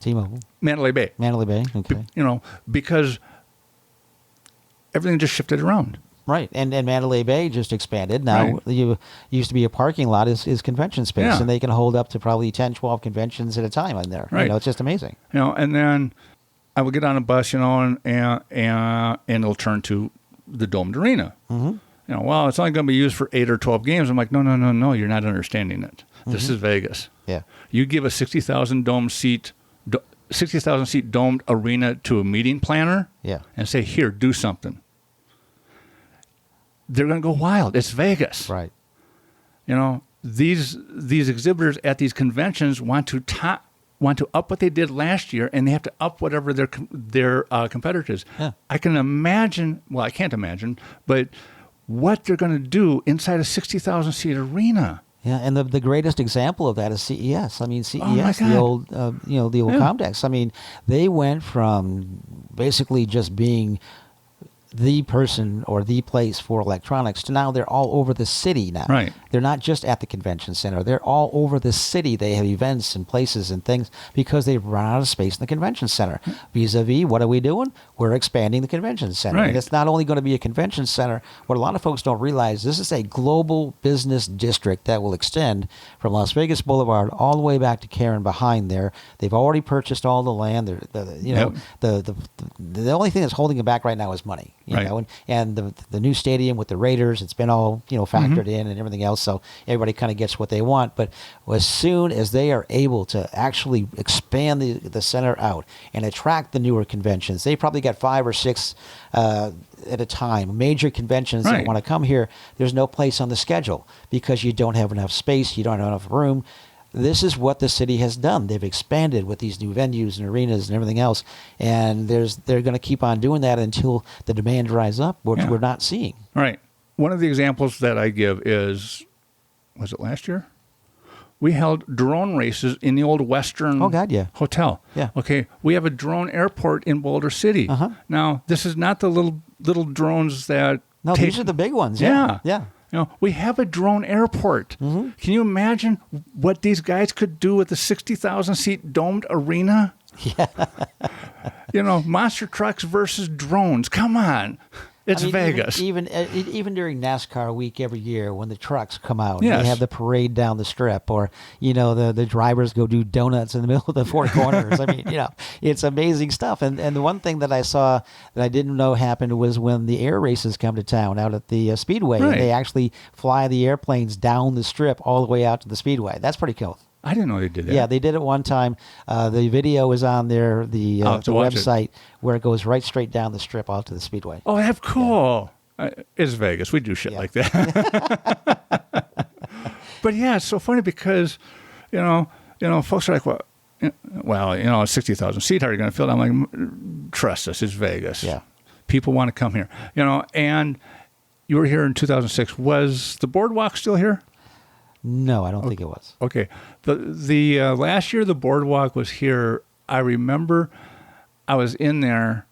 T-Mobile, Mandalay Bay. Okay. You know, because everything just shifted around. Right, and Mandalay Bay just expanded. Now, you used to be a parking lot is convention space, and they can hold up to probably 10, 12 conventions at a time in there. Right. You know, it's just amazing. You know, and then I would get on a bus, you know, and it'll turn to the domed arena. You know, well, it's only going to be used for 8 or 12 games. I'm like, no, you're not understanding it. This is Vegas. Yeah. You give a 60,000 seat domed arena to a meeting planner, and say, here, do something. They're going to go wild. It's Vegas. Right. You know, these exhibitors at these conventions want to up what they did last year, and they have to up whatever their competitors. Yeah. I can imagine. Well, I can't imagine, but what they're going to do inside a 60,000 seat arena. Yeah, and the greatest example of that is CES. I mean, CES, God. the old Comdex. I mean, they went from basically just being the person or the place for electronics to now they're all over the city now. Right. They're not just at the convention center. They're all over the city. They have events and places and things because they've run out of space in the convention center. Vis-a-vis, what are we doing? We're expanding the convention center. Right. And it's not only going to be a convention center. What a lot of folks don't realize, this is a global business district that will extend from Las Vegas Boulevard all the way back to Karen behind there. They've already purchased all the land. The only thing that's holding it back right now is money. You know, and the new stadium with the Raiders, it's been all factored in and everything else, so everybody kind of gets what they want. But as soon as they are able to actually expand the center out and attract the newer conventions, they probably got 5 or 6 at a time, major conventions that want to come here. There's no place on the schedule because you don't have enough space, you don't have enough room. This is what the city has done. They've expanded with these new venues and arenas and everything else, and they're going to keep on doing that until the demand dries up, which we're not seeing. Right. One of the examples that I give is, was it last year? We held drone races in the old Western Hotel. Yeah. Okay. We have a drone airport in Boulder City. Now, this is not the little drones that... No, these are the big ones. Yeah. Yeah. You know, we have a drone airport. Can you imagine what these guys could do with a 60,000 seat domed arena? Yeah. You know, monster trucks versus drones. Come on. It's Vegas. Even during NASCAR week every year when the trucks come out, Yes. and they have the parade down the strip, or the drivers go do donuts in the middle of the 4 corners. I mean, it's amazing stuff. And the one thing that I saw that I didn't know happened was when the air races come to town out at the Speedway, and they actually fly the airplanes down the strip all the way out to the Speedway. That's pretty cool. I didn't know they did that. Yeah, they did it one time. The video is on there, the website, where it goes right straight down the strip out to the Speedway. Oh, that's cool. Yeah. It's Vegas. We do shit like that. But yeah, it's so funny because, folks are like, well, 60,000 seat, how are you going to fill it? I'm like, trust us, it's Vegas. Yeah. People want to come here. And you were here in 2006. Was the boardwalk still here? No, I don't think it was. Okay. The last year the boardwalk was here, I remember I was in there.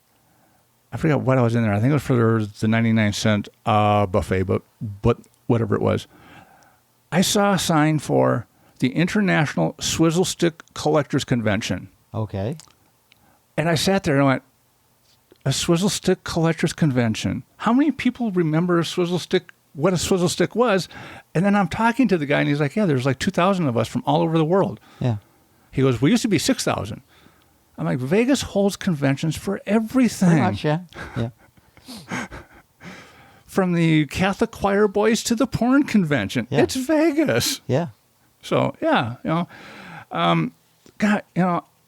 I forget what I was in there. I think it was for the 99-cent buffet, but whatever it was. I saw a sign for the International Swizzle Stick Collectors Convention. Okay. And I sat there and I went, a Swizzle Stick Collectors Convention. How many people remember a Swizzle Stick, what a Swizzle Stick was? And then I'm talking to the guy, and he's like, yeah, there's like 2,000 of us from all over the world. Yeah. He goes, we used to be 6,000. I'm like, Vegas holds conventions for everything. Pretty much, yeah. Yeah. From the Catholic choir boys to the porn convention. Yeah. It's Vegas. Yeah. So, yeah, God,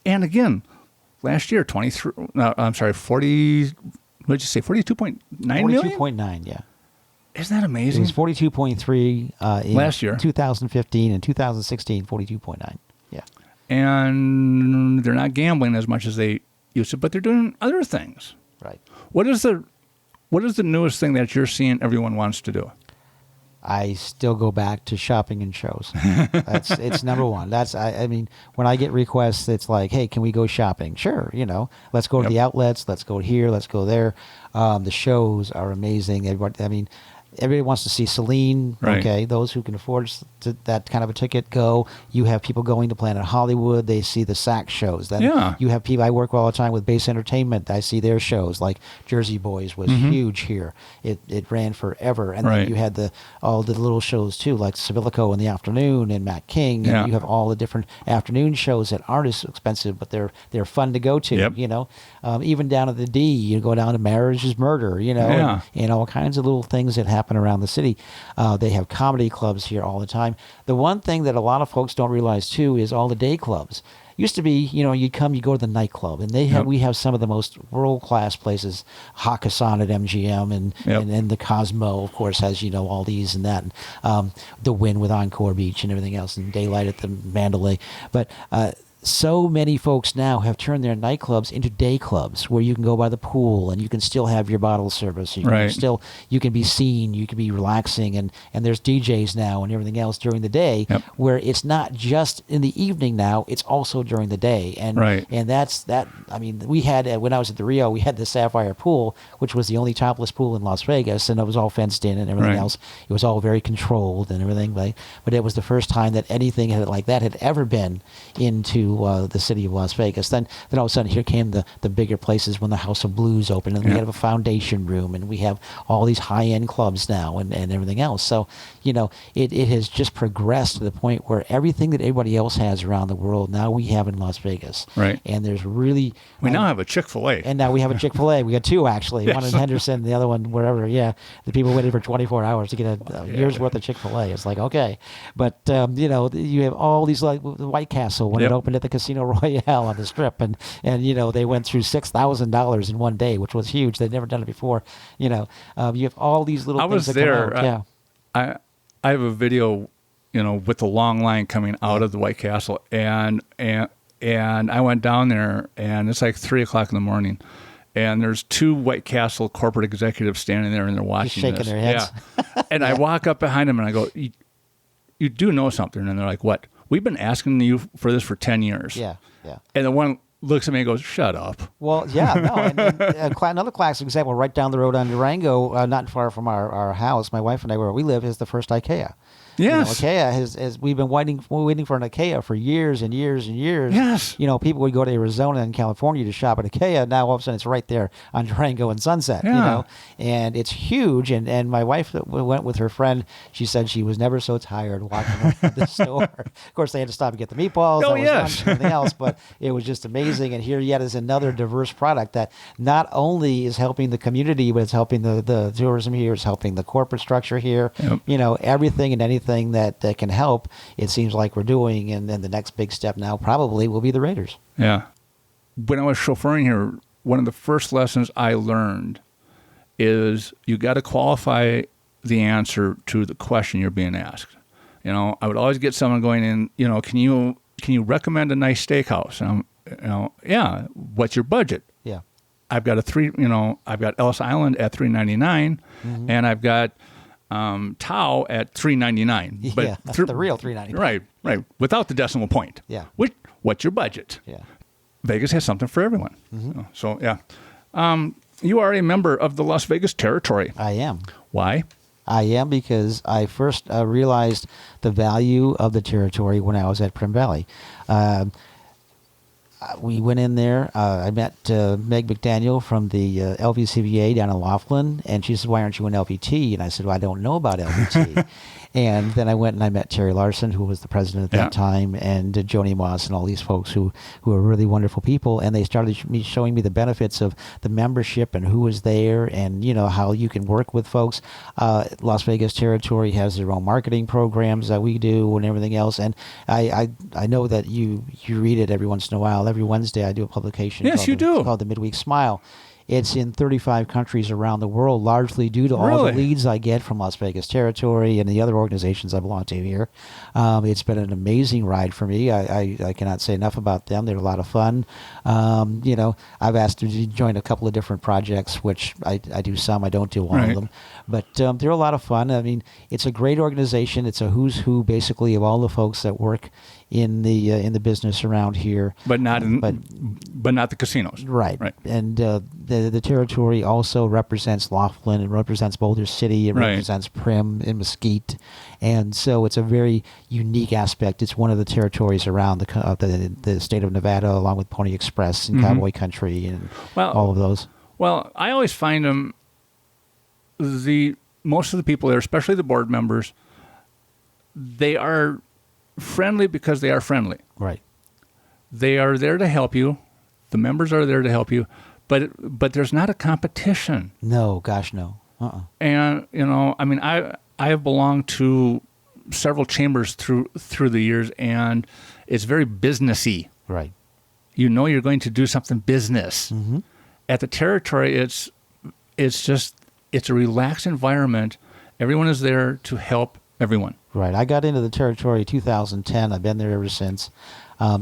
and again, last year, 40, what did you say, 42.9 million? 42.9, yeah. Isn't that It amazing? was 42.3 in Last year. 2015 and 2016, 42.9. Yeah. And they're not gambling as much as they used to, but they're doing other things. Right. What is the newest thing that you're seeing everyone wants to do? I still go back to shopping and shows. It's number one. I mean, when I get requests, it's like, hey, can we go shopping? Sure, let's go to the outlets, let's go here, let's go there. The shows are amazing. Everybody wants to see Celine. Right. Okay, those who can afford that kind of a ticket go. You have people going to Planet Hollywood. They see the SAC shows. Then you have people. I work all the time with Base Entertainment. I see their shows. Like Jersey Boys was huge here. It ran forever. And then you had all the little shows too, like Civilico in the afternoon and Matt King. And you have all the different afternoon shows that aren't as expensive, but they're fun to go to. Yep. Even down at the D, you go down to Marriage is Murder. And all kinds of little things that happen around the city. They have comedy clubs here all the time. The one thing that a lot of folks don't realize too is all the day clubs. Used to be, you go to the nightclub, and we have some of the most world-class places. Hakkasan at MGM, and the Cosmo, of course, has all these and that, and the Wynn with Encore Beach and everything else, and Daylight at the Mandalay. But so many folks now have turned their nightclubs into day clubs where you can go by the pool and you can still have your bottle service. You can be seen, you can be relaxing, and there's DJs now and everything else during the day where it's not just in the evening now, it's also during the day. And that's that. I mean, we had, when I was at the Rio, we had the Sapphire Pool, which was the only topless pool in Las Vegas, and it was all fenced in and everything else. It was all very controlled and everything, but it was the first time that anything like that had ever been into the city of Las Vegas. Then all of a sudden here came the bigger places when the House of Blues opened, and we have a foundation room, and we have all these high-end clubs now and everything else. So, it has just progressed to the point where everything that everybody else has around the world, now we have in Las Vegas. Right. And there's really... We now have a Chick-fil-A. And now we have a Chick-fil-A. We got two, actually. One in Henderson, the other one wherever. Yeah. The people waited for 24 hours to get a year's worth of Chick-fil-A. It's like, okay. But, you have all these, like the White Castle, when it opened at the Casino Royale on the Strip, and they went through $6,000 in one day, which was huge. They'd never done it before. You have all these little things that come out. I have a video, with the long line coming out of the White Castle, and I went down there, and it's like 3:00 in the morning, and there's two White Castle corporate executives standing there, and they're watching shaking this. their heads. Yeah. And I walk up behind them, and I go, you do know something? And they're like, what? We've been asking you for this for 10 years. Yeah, yeah. And the one looks at me and goes, shut up. Well, yeah, no. And another classic example, right down the road on Durango, not far from our house, my wife and I, where we live, is the first IKEA. Yes. IKEA has we've been waiting for an IKEA for years and years and years. Yes. People would go to Arizona and California to shop at IKEA. Now all of a sudden it's right there on Durango and Sunset. Yeah. And it's huge. And my wife went with her friend. She said she was never so tired walking around the store. Of course, they had to stop and get the meatballs. Oh, that was yes. lunch and everything else, but it was just amazing. And here yet is another diverse product that not only is helping the community, but it's helping the tourism here. It's helping the corporate structure here. Yep. Everything and anything that can help, it seems like we're doing, and then the next big step now probably will be the Raiders. Yeah. When I was chauffeuring here, one of the first lessons I learned is you got to qualify the answer to the question you're being asked. I would always get someone going in, can you recommend a nice steakhouse? And yeah, what's your budget? Yeah. I've got I've got Ellis Island at $3.99, and I've got Tao at $3.99, but yeah, that's the real $3.99. Right, without the decimal point. Yeah. What's your budget? Yeah. Vegas has something for everyone. So yeah, you are a member of the Las Vegas territory. I am. Why? I am because I first realized the value of the territory when I was at Primm Valley. we went in there. I met Meg McDaniel from the LVCVA down in Laughlin, and she said, "Why aren't you in LVT?" And I said, "Well, I don't know about LVT." And then I went and I met Terry Larson, who was the president at that time, and Joni Moss and all these folks who are really wonderful people. And they started showing me the benefits of the membership and who was there, and how you can work with folks. Las Vegas Territory has their own marketing programs that we do and everything else. And I know that you read it every once in a while. Every Wednesday I do a publication. Yes, you do. Called the Midweek Smile. It's in 35 countries around the world, largely due to all the leads I get from Las Vegas Territory and the other organizations I belong to here. It's been an amazing ride for me. I cannot say enough about them. They're a lot of fun. I've asked to join a couple of different projects, which I do some. I don't do all of them. But they're a lot of fun. I mean, it's a great organization. It's a who's who, basically, of all the folks that work in the business around here. But not the casinos. Right. And the territory also represents Laughlin. It represents Boulder City. It represents Primm and Mesquite. And so it's a very unique aspect. It's one of the territories around the state of Nevada, along with Pony Express and Cowboy Country and all of those. Well, I always find them, most of the people there, especially the board members, they are friendly because they are friendly. Right. They are there to help you. The members are there to help you, but there's not a competition. No, gosh, no. And I mean, I have belonged to several chambers through the years, and it's very businessy. Right. You're going to do something business. Mm-hmm. At the territory, it's a relaxed environment. Everyone is there to help everyone. Right. I got into the territory 2010. I've been there ever since.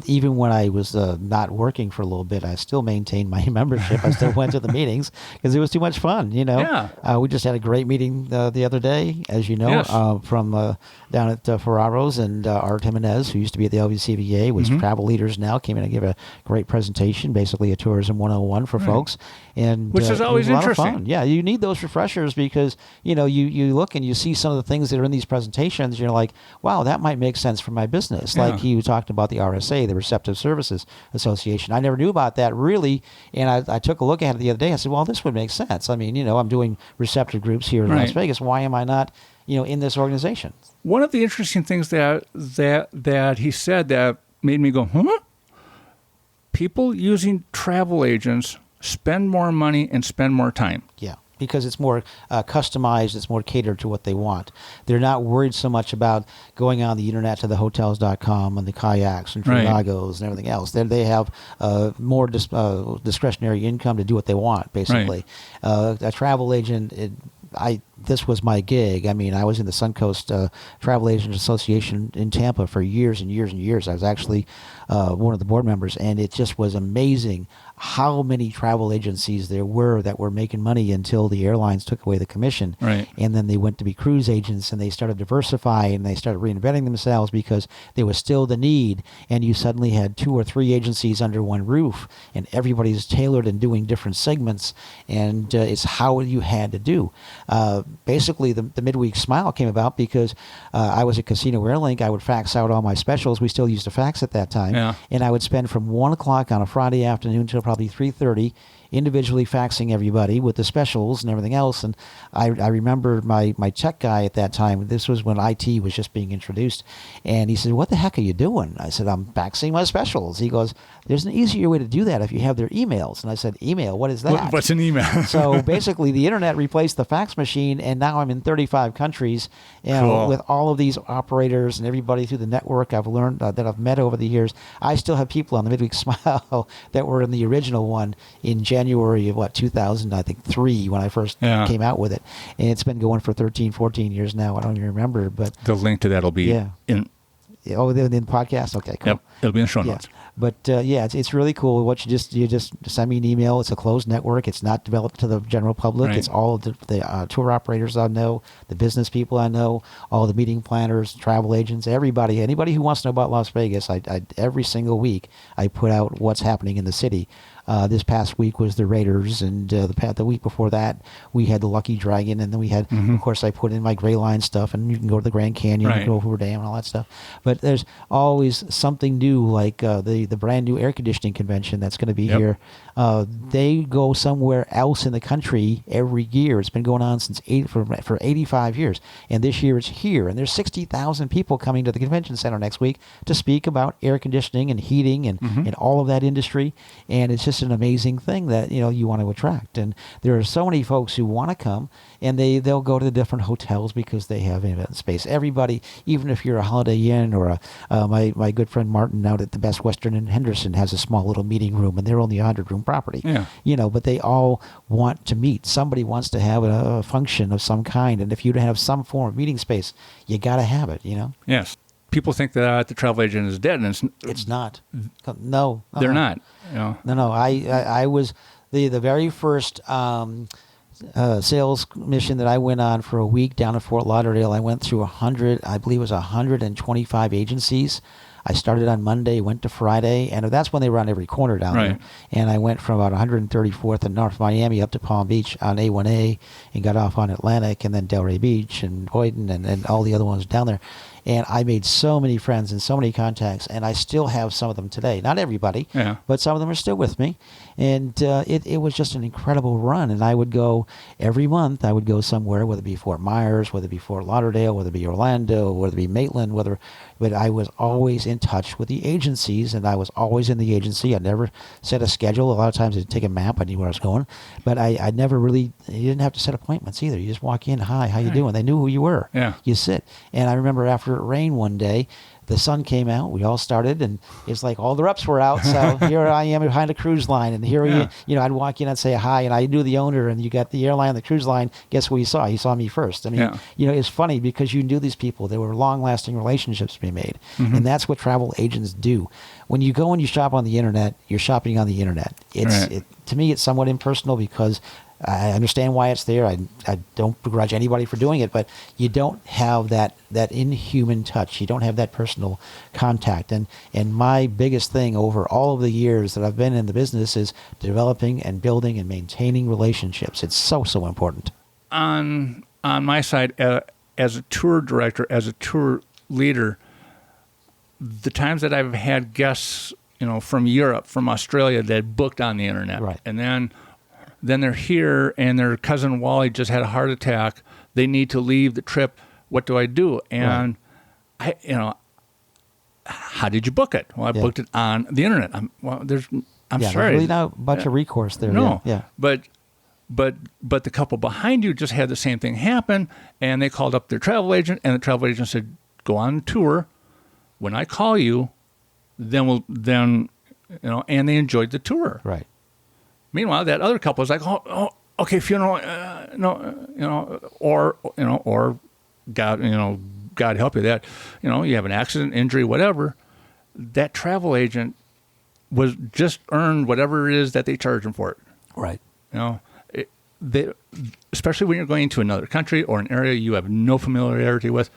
Even when I was not working for a little bit, I still maintained my membership. I still went to the meetings because it was too much fun, Yeah. We just had a great meeting the other day, as you know, Yes. from down at Ferraro's, and Art Jimenez, who used to be at the LVCVA, was travel leaders now, came in and gave a great presentation, basically a tourism 101 for folks. And which is always it was a lot of interesting. fun. Yeah, you need those refreshers because, you look and you see some of the things that are in these presentations, you're like, wow, that might make sense for my business. Yeah. Like you talked about the RSA, the Receptive Services Association. I never knew about that really, and I took a look at it the other day. I said, well, this would make sense. I mean, I'm doing receptive groups here in Las Vegas. Why am I not, in this organization? One of the interesting things that he said that made me go, huh? People using travel agents spend more money and spend more time. Yeah. Because it's more customized, it's more catered to what they want. They're not worried so much about going on the internet to the hotels.com and the kayaks and Trilagos and everything else. They have more discretionary income to do what they want, basically. A travel agent, this was my gig. I mean, I was in the Suncoast Travel Agent Association in Tampa for years and years and years. I was actually one of the board members, and it just was amazing how many travel agencies there were that were making money until the airlines took away the commission. Right. And then they went to be cruise agents, and they started diversifying, and they started reinventing themselves because there was still the need, and you suddenly had 2 or 3 agencies under one roof, and everybody's tailored and doing different segments, and it's how you had to do. Basically, the Midweek Smile came about because I was at Casino Airlink. I would fax out all my specials. We still used to fax at that time. Yeah. And I would spend from 1 o'clock on a Friday afternoon till probably 3:30 individually faxing everybody with the specials and everything else. And I remember my tech guy at that time, this was when IT was just being introduced, and he said, what the heck are you doing? I said, I'm faxing my specials. He goes, there's an easier way to do that if you have their emails. And I said, email? What is that? What's an email? So basically the internet replaced the fax machine, and now I'm in 35 countries, Cool. with all of these operators and everybody through the network I've learned that I've met over the years. I still have people on the Midweek Smile that were in the original one in January of 2003 when I first came out with it, and it's been going for 13, 14 years now. I don't even remember, but the link to that will be in. Oh, in the podcast. Okay, cool. Yep, it'll be in the show notes. But it's really cool. What you just send me an email. It's a closed network. It's not developed to the general public. Right. It's all the tour operators I know, the business people I know, all the meeting planners, travel agents, anybody who wants to know about Las Vegas. I every single week I put out what's happening in the city. This past week was the Raiders, and the week before that we had the Lucky Dragon, and then we had, of course, I put in my Gray Line stuff, and you can go to the Grand Canyon, and go over Dam, and all that stuff. But there's always something new, like the brand new air conditioning convention that's going to be here. They go somewhere else in the country every year. It's been going on for 85 years, and this year it's here. And there's 60,000 people coming to the convention center next week to speak about air conditioning and heating and all of that industry. And it's just an amazing thing that you want to attract. And there are so many folks who want to come, and they'll go to the different hotels because they have event space. Everybody, even if you're a Holiday Inn or my good friend Martin out at the Best Western in Henderson has a small little meeting room, and they're only a 100-room property. But they all want to meet. Somebody wants to have a function of some kind, and if you have some form of meeting space, you got to have it. Yes. People think that the travel agent is dead, and it's not. No, they're not. No. I was the very first sales mission that I went on for a week down in Fort Lauderdale. I went through 125 agencies. I started on Monday, went to Friday, and that's when they run every corner down there. And I went from about 134th in North Miami up to Palm Beach on A1A and got off on Atlantic, and then Delray Beach and Boynton and all the other ones down there. And I made so many friends and so many contacts, and I still have some of them today. Not everybody, but some of them are still with me. And it was just an incredible run. And I would go every month. I would go somewhere, whether it be Fort Myers, whether it be Fort Lauderdale, whether it be Orlando, whether it be Maitland, but I was always in touch with the agencies, and I was always in the agency. I never set a schedule. A lot of times I'd take a map. I knew where I was going. But I never really, you didn't have to set appointments either. You just walk in, hi, how you doing? They knew who you were. You sit. And I remember after it rained one day, the sun came out, we all started, and it's like all the reps were out, so here I am behind a cruise line, and here I'd walk in and say hi, and I knew the owner, and you got the airline, the cruise line, guess who he saw? He saw me first. I mean, it's funny because you knew these people. There were long-lasting relationships to be made, and that's what travel agents do. When you go and you shop on the internet, you're shopping on the internet. To me, it's somewhat impersonal because I understand why it's there. I don't begrudge anybody for doing it, but you don't have that inhuman touch. You don't have that personal contact. And my biggest thing over all of the years that I've been in the business is developing and building and maintaining relationships. It's so important. On my side, as a tour director, as a tour leader, the times that I've had guests, from Europe, from Australia, that booked on the internet, and then they're here, and their cousin Wally just had a heart attack. They need to leave the trip. What do I do? And how did you book it? Well, I booked it on the internet. I'm sorry. There's really not much of recourse there. No. But the couple behind you just had the same thing happen, and they called up their travel agent, and the travel agent said, "Go on tour. When I call you, and they enjoyed the tour." Right. Meanwhile, that other couple was like, "Oh, okay, funeral, or God help you, that, you have an accident, injury, whatever." That travel agent was just earned whatever it is that they charge them for it. Right. Especially when you're going to another country or an area you have no familiarity with.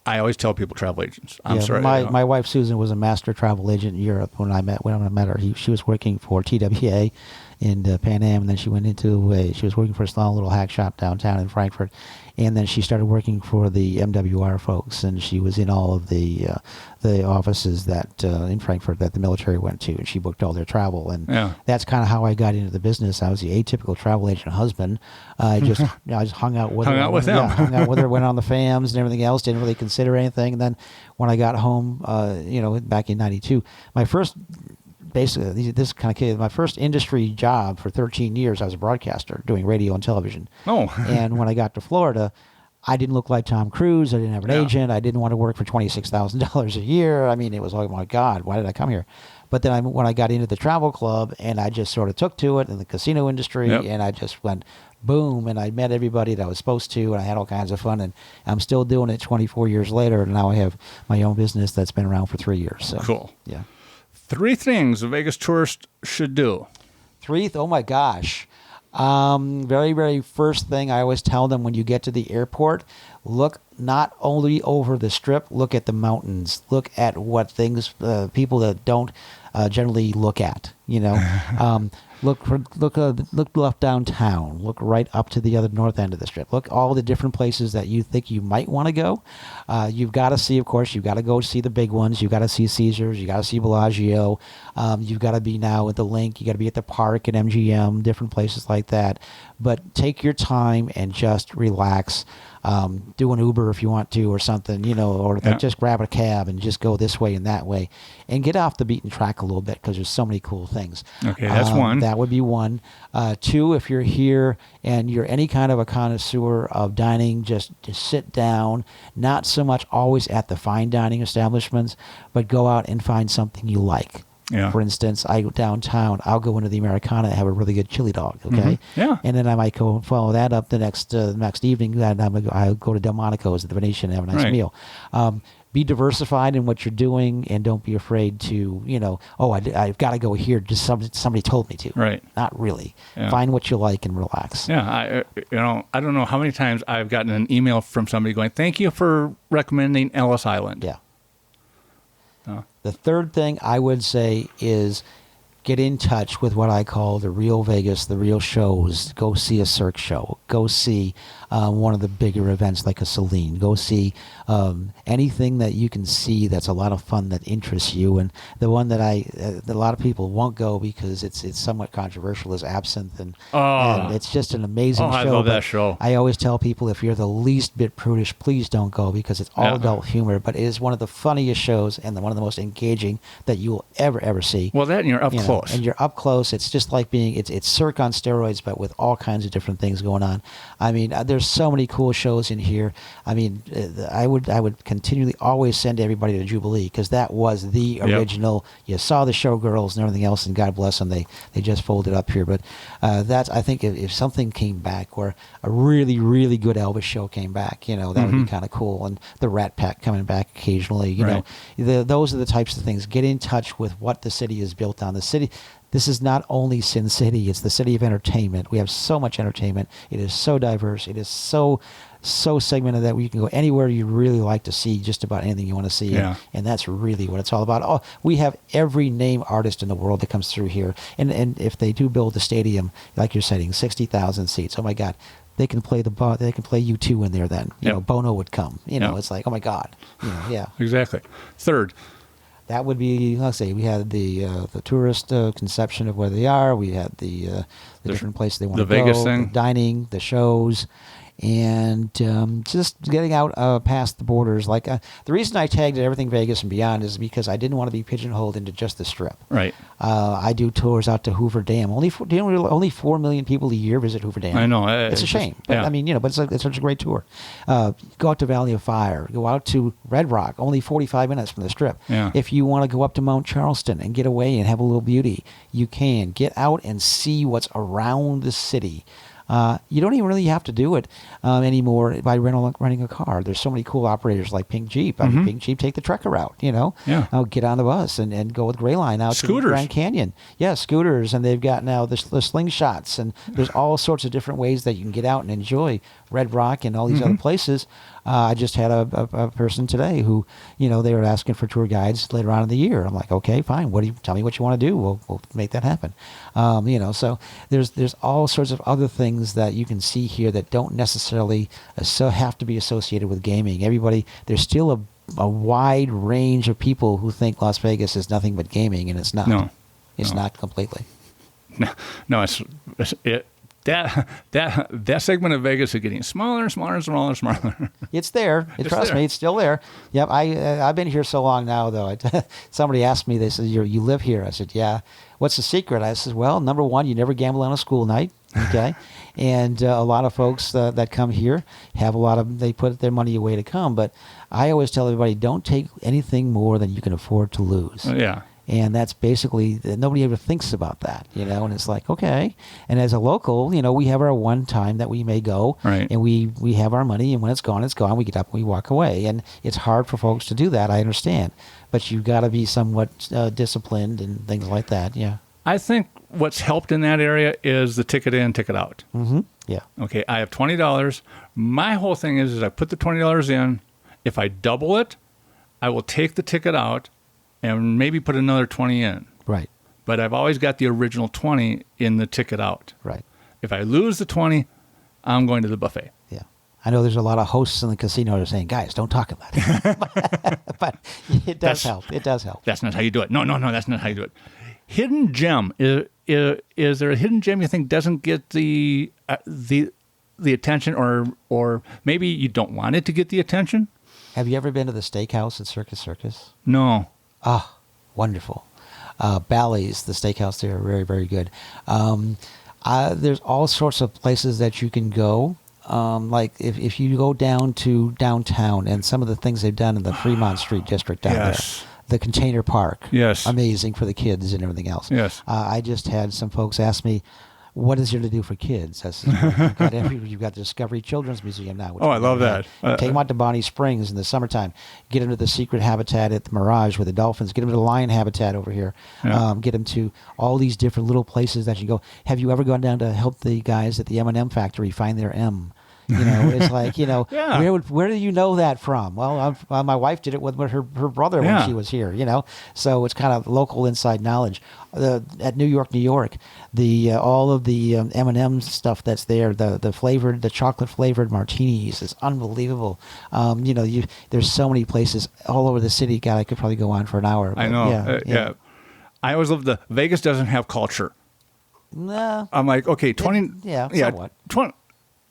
I always tell people travel agents. I'm sorry. My wife Susan was a master travel agent in Europe when I met her. She was working for TWA in Pan Am, and then she went she was working for a small little hack shop downtown in Frankfurt, and then she started working for the MWR folks, and she was in all of the offices that in Frankfurt that the military went to, and she booked all their travel, and that's kind of how I got into the business. I was the atypical travel agent husband. I just hung out with her. Hung out with them. Hung out with her, went on the FAMs and everything else. Didn't really consider anything. And then when I got home, back in '92, my first. Basically, this kind of kid. My first industry job for 13 years, I was a broadcaster doing radio and television. And when I got to Florida, I didn't look like Tom Cruise. I didn't have an agent. I didn't want to work for $26,000 a year. I mean, it was like, oh my God, why did I come here? But then when I got into the travel club, and I just sort of took to it in the casino industry, and I just went boom, and I met everybody that I was supposed to, and I had all kinds of fun, and I'm still doing it 24 years later, and now I have my own business that's been around for 3 years. So cool. Yeah. 3 things a Vegas tourist should do. Oh my gosh. Very, very first thing I always tell them when you get to the airport, look not only over the strip, look at the mountains. Look at what things people that don't generally look at. Look left downtown. Look right up to the other north end of the strip. Look all the different places that you think you might want to go. You've got to see, of course, you've got to go see the big ones. You've got to see Caesars. You've got to see Bellagio. You've got to be now at the Link. You've got to be at the park at MGM, different places like that. But take your time and just relax. Do an Uber if you want to or something, or just grab a cab and just go this way and that way and get off the beaten track a little bit because there's so many cool things. Okay, that's one. That would be one. Two, if you're here and you're any kind of a connoisseur of dining, just sit down, not so much always at the fine dining establishments, but go out and find something you like. Yeah. For instance, I go downtown, I'll go into the Americana and have a really good chili dog, okay? Mm-hmm. Yeah. And then I might go follow that up the next evening, and I'll go to Delmonico's at the Venetian and have a nice meal. Be diversified in what you're doing, and don't be afraid to, I've got to go here, just somebody told me to. Right. Not really. Yeah. Find what you like and relax. Yeah, I don't know how many times I've gotten an email from somebody going, "Thank you for recommending Ellis Island." Yeah. The third thing I would say is get in touch with what I call the real Vegas, the real shows. Go see a Cirque show. Go see one of the bigger events like a Celine. Go see anything that you can see that's a lot of fun that interests you. And the one that a lot of people won't go because it's somewhat controversial is Absinthe, and it's just an amazing show. I love that show. I always tell people if you're the least bit prudish, please don't go because it's all adult humor. But it is one of the funniest shows and one of the most engaging that you will ever see. Well, that and you're up close. And you're up close. It's just like it's Cirque on steroids, but with all kinds of different things going on. I mean, there's so many cool shows in here. I mean, I would continually always send everybody to Jubilee because that was the original. You saw the showgirls and everything else, and God bless them, they just folded up here. But I think if something came back, or a really, really good Elvis show came back, that would be kind of cool. And the Rat Pack coming back occasionally, those are the types of things. Get in touch with what the city is built on. The city. This is not only Sin City, it's the city of entertainment. We have so much entertainment. It is so diverse. It is so segmented that you can go anywhere you really like to see just about anything you want to see. Yeah. And that's really what it's all about. We have every name artist in the world that comes through here. And if they do build the stadium, like you're saying, 60,000 seats, oh my God. They can play they can play U2 in there then. Bono would come. It's like, oh my God. Exactly. Third. That would be, let's say, we had the tourist conception of where they are. We had the different places they want to go. The Vegas thing. The dining, the shows, and just getting out past the borders. Like the reason I tagged Everything Vegas and Beyond is because I didn't want to be pigeonholed into just the Strip. Right. I do tours out to Hoover Dam. Only 4 million people a year visit Hoover Dam. I know. It's a shame. But, I mean, but it's such a great tour. Go out to Valley of Fire. Go out to Red Rock. Only 45 minutes from the Strip. Yeah. If you want to go up to Mount Charleston and get away and have a little beauty, you can. Get out and see what's around the city. You don't even really have to do it anymore by renting a car. There's so many cool operators like Pink Jeep. I mean, Pink Jeep take the trucker route, Yeah. Get on the bus and go with Gray Line out to the Scooters. Grand Canyon. Yeah, scooters. And they've got now the slingshots. And there's all sorts of different ways that you can get out and enjoy Red Rock and all these other places. I just had a person today who, they were asking for tour guides later on in the year. I'm like, okay, fine. Tell me what you want to do. We'll make that happen. So there's all sorts of other things that you can see here that don't necessarily have to be associated with gaming. There's still a wide range of people who think Las Vegas is nothing but gaming, and it's not. No. It's not completely. No, that segment of Vegas is getting smaller and smaller and smaller and smaller. It's there. Trust me, it's still there. Yep. I've been here so long now, though. Somebody asked me, they said, you live here? I said, yeah. What's the secret? I said, well, number one, you never gamble on a school night. Okay. And a lot of folks that come here they put their money away to come. But I always tell everybody, don't take anything more than you can afford to lose. Yeah. And that's basically, nobody ever thinks about that, and it's like, okay. And as a local, we have our one time that we may go, right. And we have our money, and when it's gone, we get up and we walk away. And it's hard for folks to do that, I understand. But you've got to be somewhat disciplined and things like that, yeah. I think what's helped in that area is the ticket in, ticket out. Mm-hmm. Yeah. Okay, I have $20. My whole thing is I put the $20 in. If I double it, I will take the ticket out and maybe put another 20 in. Right. But I've always got the original 20 in the ticket out. Right. If I lose the 20, I'm going to the buffet. Yeah. I know there's a lot of hosts in the casino that are saying, guys, don't talk about it. But it does help. It does help. That's not how you do it. No, that's not how you do it. Hidden gem. Is there a hidden gem you think doesn't get the attention, or maybe you don't want it to get the attention? Have you ever been to the steakhouse at Circus? No. Ah, wonderful. Bally's, the steakhouse there, are very, very good. There's all sorts of places that you can go. Like if you go down to downtown and some of the things they've done in the Fremont Street district down there. The container park. Yes. Amazing for the kids and everything else. Yes. I just had some folks ask me, what is there to do for kids? I said, you've got the Discovery Children's Museum now. I love that. Take them out to Bonnie Springs in the summertime. Get them to the secret habitat at the Mirage with the dolphins. Get them to the lion habitat over here. Yeah. Get them to all these different little places that you go. Have you ever gone down to help the guys at the M&M factory find their M? It's like, Yeah. where do you know that from? Well, my wife did it with her brother when she was here, So it's kind of local inside knowledge. At New York, all of the M&M stuff that's there, the chocolate flavored martinis is unbelievable. There's so many places all over the city. God, I could probably go on for an hour. I know. Yeah. I always love Vegas doesn't have culture. Nah. I'm like, okay, 20. Somewhat.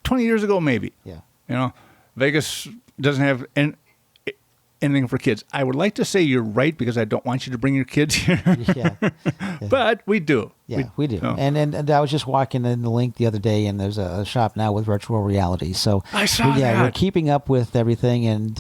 20 years ago, maybe. Yeah. Vegas doesn't have anything for kids. I would like to say you're right because I don't want you to bring your kids here. Yeah. But we do. Yeah, we do. Oh. And I was just walking in the link the other day, and there's a shop now with virtual reality. So I saw that. We're keeping up with everything. And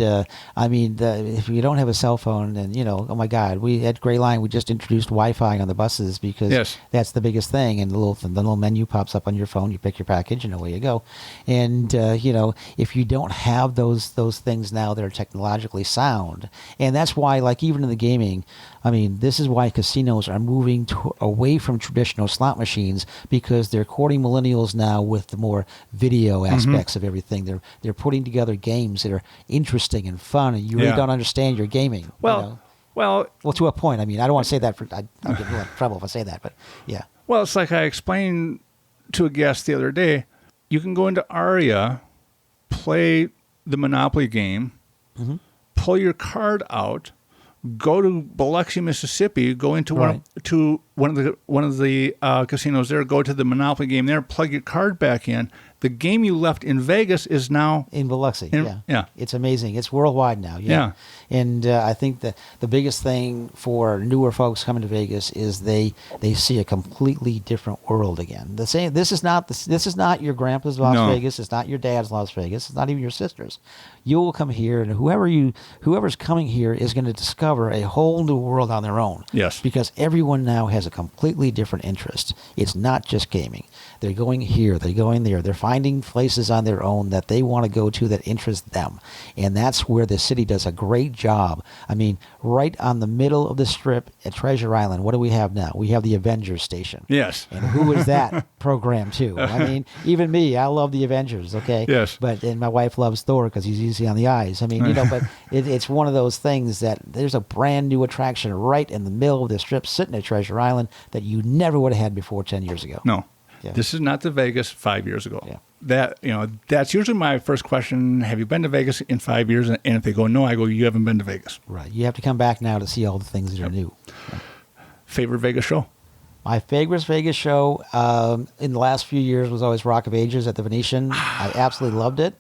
if you don't have a cell phone, and oh my God, we at Gray Line we just introduced Wi-Fi on the buses because that's the biggest thing. And the little menu pops up on your phone. You pick your package, and away you go. And if you don't have those things now that are technologically sound, and that's why, like even in the gaming, this is why casinos are moving away from traditional slot machines, because they're courting millennials now with the more video aspects of everything. They're putting together games that are interesting and fun, and you really don't understand your gaming. Well, to a point. I don't want to say that I'll get in trouble if I say that, but yeah. Well, it's like I explained to a guest the other day. You can go into Aria, play the Monopoly game, pull your card out, go to Biloxi, Mississippi, go into one of the casinos there, go to the Monopoly game there, plug your card back in. The game you left in Vegas is now in Biloxi. Yeah. It's amazing. It's worldwide now. Yeah. And I think that the biggest thing for newer folks coming to Vegas is they see a completely different world again. This is not your grandpa's Las Vegas. It's not your dad's Las Vegas. It's not even your sister's. You will come here, and whoever's coming here is going to discover a whole new world on their own. Yes. Because everyone now has a completely different interest. It's not just gaming. They're going here. They're going there. They're finding places on their own that they want to go to that interest them. And that's where the city does a great job. Right on the middle of the strip at Treasure Island, what do we have now? We have the Avengers station. Yes. And who is that program to? Even me, I love the Avengers, okay? Yes. And my wife loves Thor because he's easy on the eyes. But it's one of those things that there's a brand new attraction right in the middle of the strip sitting at Treasure Island that you never would have had before 10 years ago. No. Yeah. This is not the Vegas 5 years ago. Yeah. That's usually my first question. Have you been to Vegas in 5 years? And if they go no, I go, you haven't been to Vegas. Right. You have to come back now to see all the things that are new. Yeah. Favorite Vegas show? My favorite Vegas show in the last few years was always Rock of Ages at the Venetian. I absolutely loved it.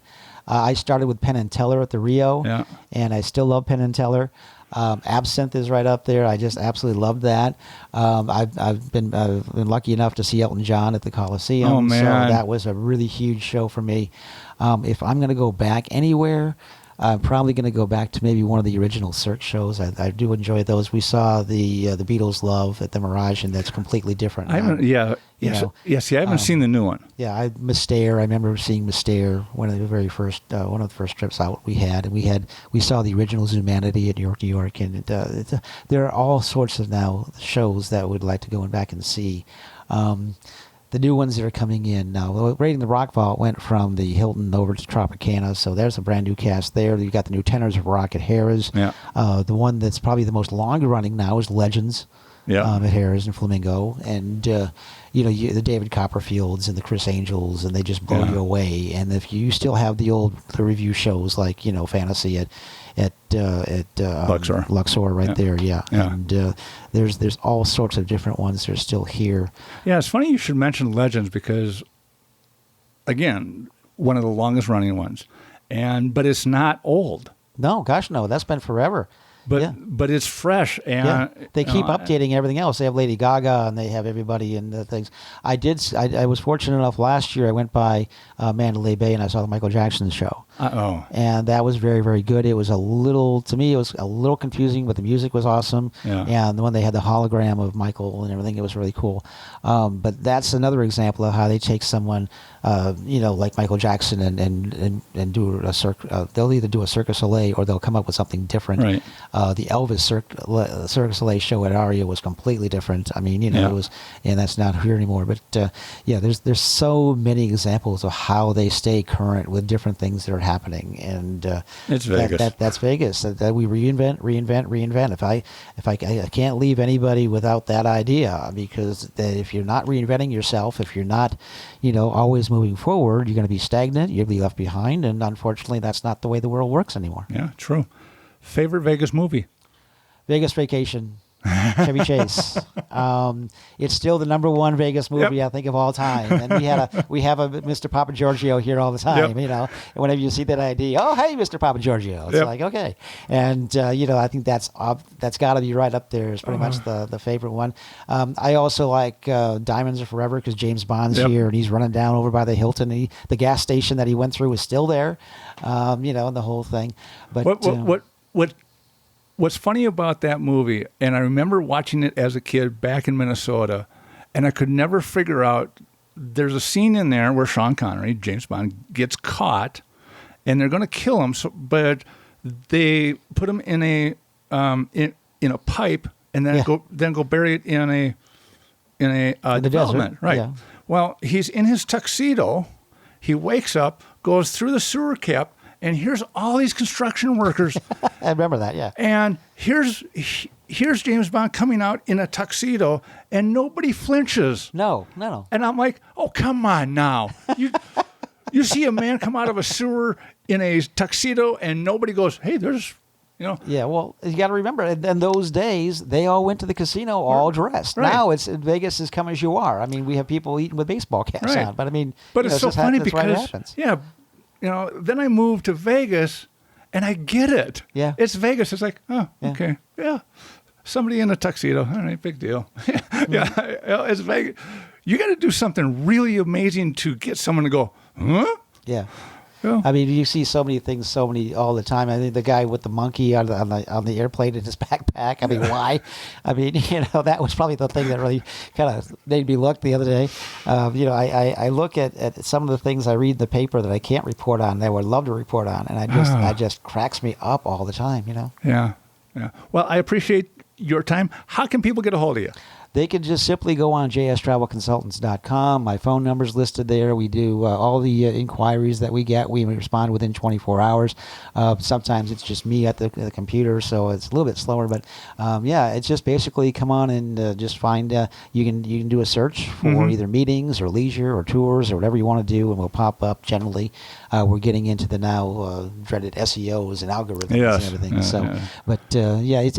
I started with Penn and Teller at the Rio, and I still love Penn and Teller. Absinthe is right up there. I just absolutely loved that. I've been lucky enough to see Elton John at the Coliseum. Oh, man. So that was a really huge show for me. If I'm going to go back anywhere, I'm probably going to go back to maybe one of the original Cirque shows. I do enjoy those. We saw the Beatles Love at the Mirage, and that's completely different. I haven't. Yeah. Yes. Yes. Yeah, I haven't seen the new one. Yeah, Mystere. I remember seeing Mystere, one of the first trips out we had, and we saw the original Zumanity at New York, and there are all sorts of now shows that we'd like to go back and see. The new ones that are coming in now. Raiding the Rock Vault went from the Hilton over to Tropicana, so there's a brand new cast there. You got the new tenors of Rock at Harrah's. Yeah. The one that's probably the most longer running now is Legends. Yeah. At Harrah's and Flamingo, and the David Copperfields and the Chris Angels, and they just blow you away. And if you still have the review shows like Fantasy at Luxor right there, yeah. And there's all sorts of different ones that are still here. Yeah, it's funny you should mention Legends because, again, one of the longest running ones, but it's not old. No, gosh, no, that's been forever. But it's fresh, and they keep updating everything else. They have Lady Gaga, and they have everybody and the things. I was fortunate enough last year. I went by Mandalay Bay, and I saw the Michael Jackson show. And that was very, very good. It was to me, it was a little confusing, but the music was awesome. Yeah. And when they had the hologram of Michael and everything, it was really cool. But that's another example of how they take someone, like Michael Jackson and do a they'll either do a Cirque du Soleil or they'll come up with something different. Right. The Elvis Cirque du Soleil show at Aria was completely different. I mean, it was, and that's not here anymore. But there's so many examples of how they stay current with different things that are happening, and it's Vegas. That's Vegas. That we reinvent. If I can't leave anybody without that idea, because if you're not reinventing yourself, if you're not, always moving forward, you're going to be stagnant. You'll be left behind, and unfortunately, that's not the way the world works anymore. Yeah, true. Favorite Vegas movie? Vegas Vacation. Chevy Chase. It's still the number one Vegas movie I think of all time. And we have a Mr. Papa Giorgio here all the time. And whenever you see that ID, oh hey, Mr. Papa Giorgio, it's like okay. And I think that's got to be right up there. It's pretty much the favorite one. I also like Diamonds Are Forever because James Bond's here and he's running down over by the Hilton. The gas station that he went through is still there. And the whole thing. But What's funny about that movie, and I remember watching it as a kid back in Minnesota, and I could never figure out, there's a scene in there where Sean Connery, James Bond, gets caught, and they're going to kill him, but they put him in a pipe, and then go bury it in a development. Desert. Right. Yeah. Well, he's in his tuxedo, he wakes up, goes through the sewer cap, and here's all these construction workers. I remember that, yeah. And here's James Bond coming out in a tuxedo, and nobody flinches. No. And I'm like, oh, come on now. You see a man come out of a sewer in a tuxedo, and nobody goes, hey, there's, Yeah, well, you got to remember, in those days, they all went to the casino all dressed. Right. Now, Vegas is come as you are. I mean, we have people eating with baseball caps on. But, I mean, it's so funny that's because, why it happens. Then I moved to Vegas, and I get it. Yeah. It's Vegas. It's like, oh, okay. Yeah. Somebody in a tuxedo. All right, big deal. It's Vegas. You got to do something really amazing to get someone to go, huh? Yeah. Yeah. I mean, you see so many things, all the time. I think the guy with the monkey on the airplane in his backpack. I mean, why? I mean, that was probably the thing that really kind of made me look the other day. I look at some of the things I read in the paper that I can't report on that I would love to report on, and I just cracks me up all the time. Yeah. Well, I appreciate your time. How can people get a hold of you? They can just simply go on jstravelconsultants.com. My phone number's listed there. We do all the inquiries that we get. We respond within 24 hours. Sometimes it's just me at the computer, so it's a little bit slower. But it's just basically come on and just find. You can do a search for either meetings or leisure or tours or whatever you want to do, and we'll pop up. Generally, we're getting into the now dreaded SEOs and algorithms and everything.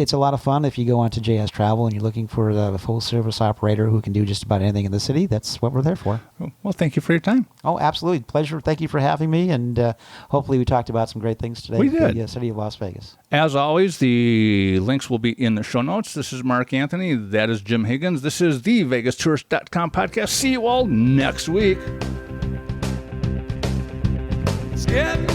It's a lot of fun if you go on to JS Travel and you're looking for the full service operator who can do just about anything in the city. That's what we're there for. Well, thank you for your time. Oh, absolutely. Pleasure. Thank you for having me. And hopefully we talked about some great things today. We did. The city of Las Vegas. As always, the links will be in the show notes. This is Mark Anthony. That is Jim Higgins. This is the VegasTourist.com podcast. See you all next week. It's getting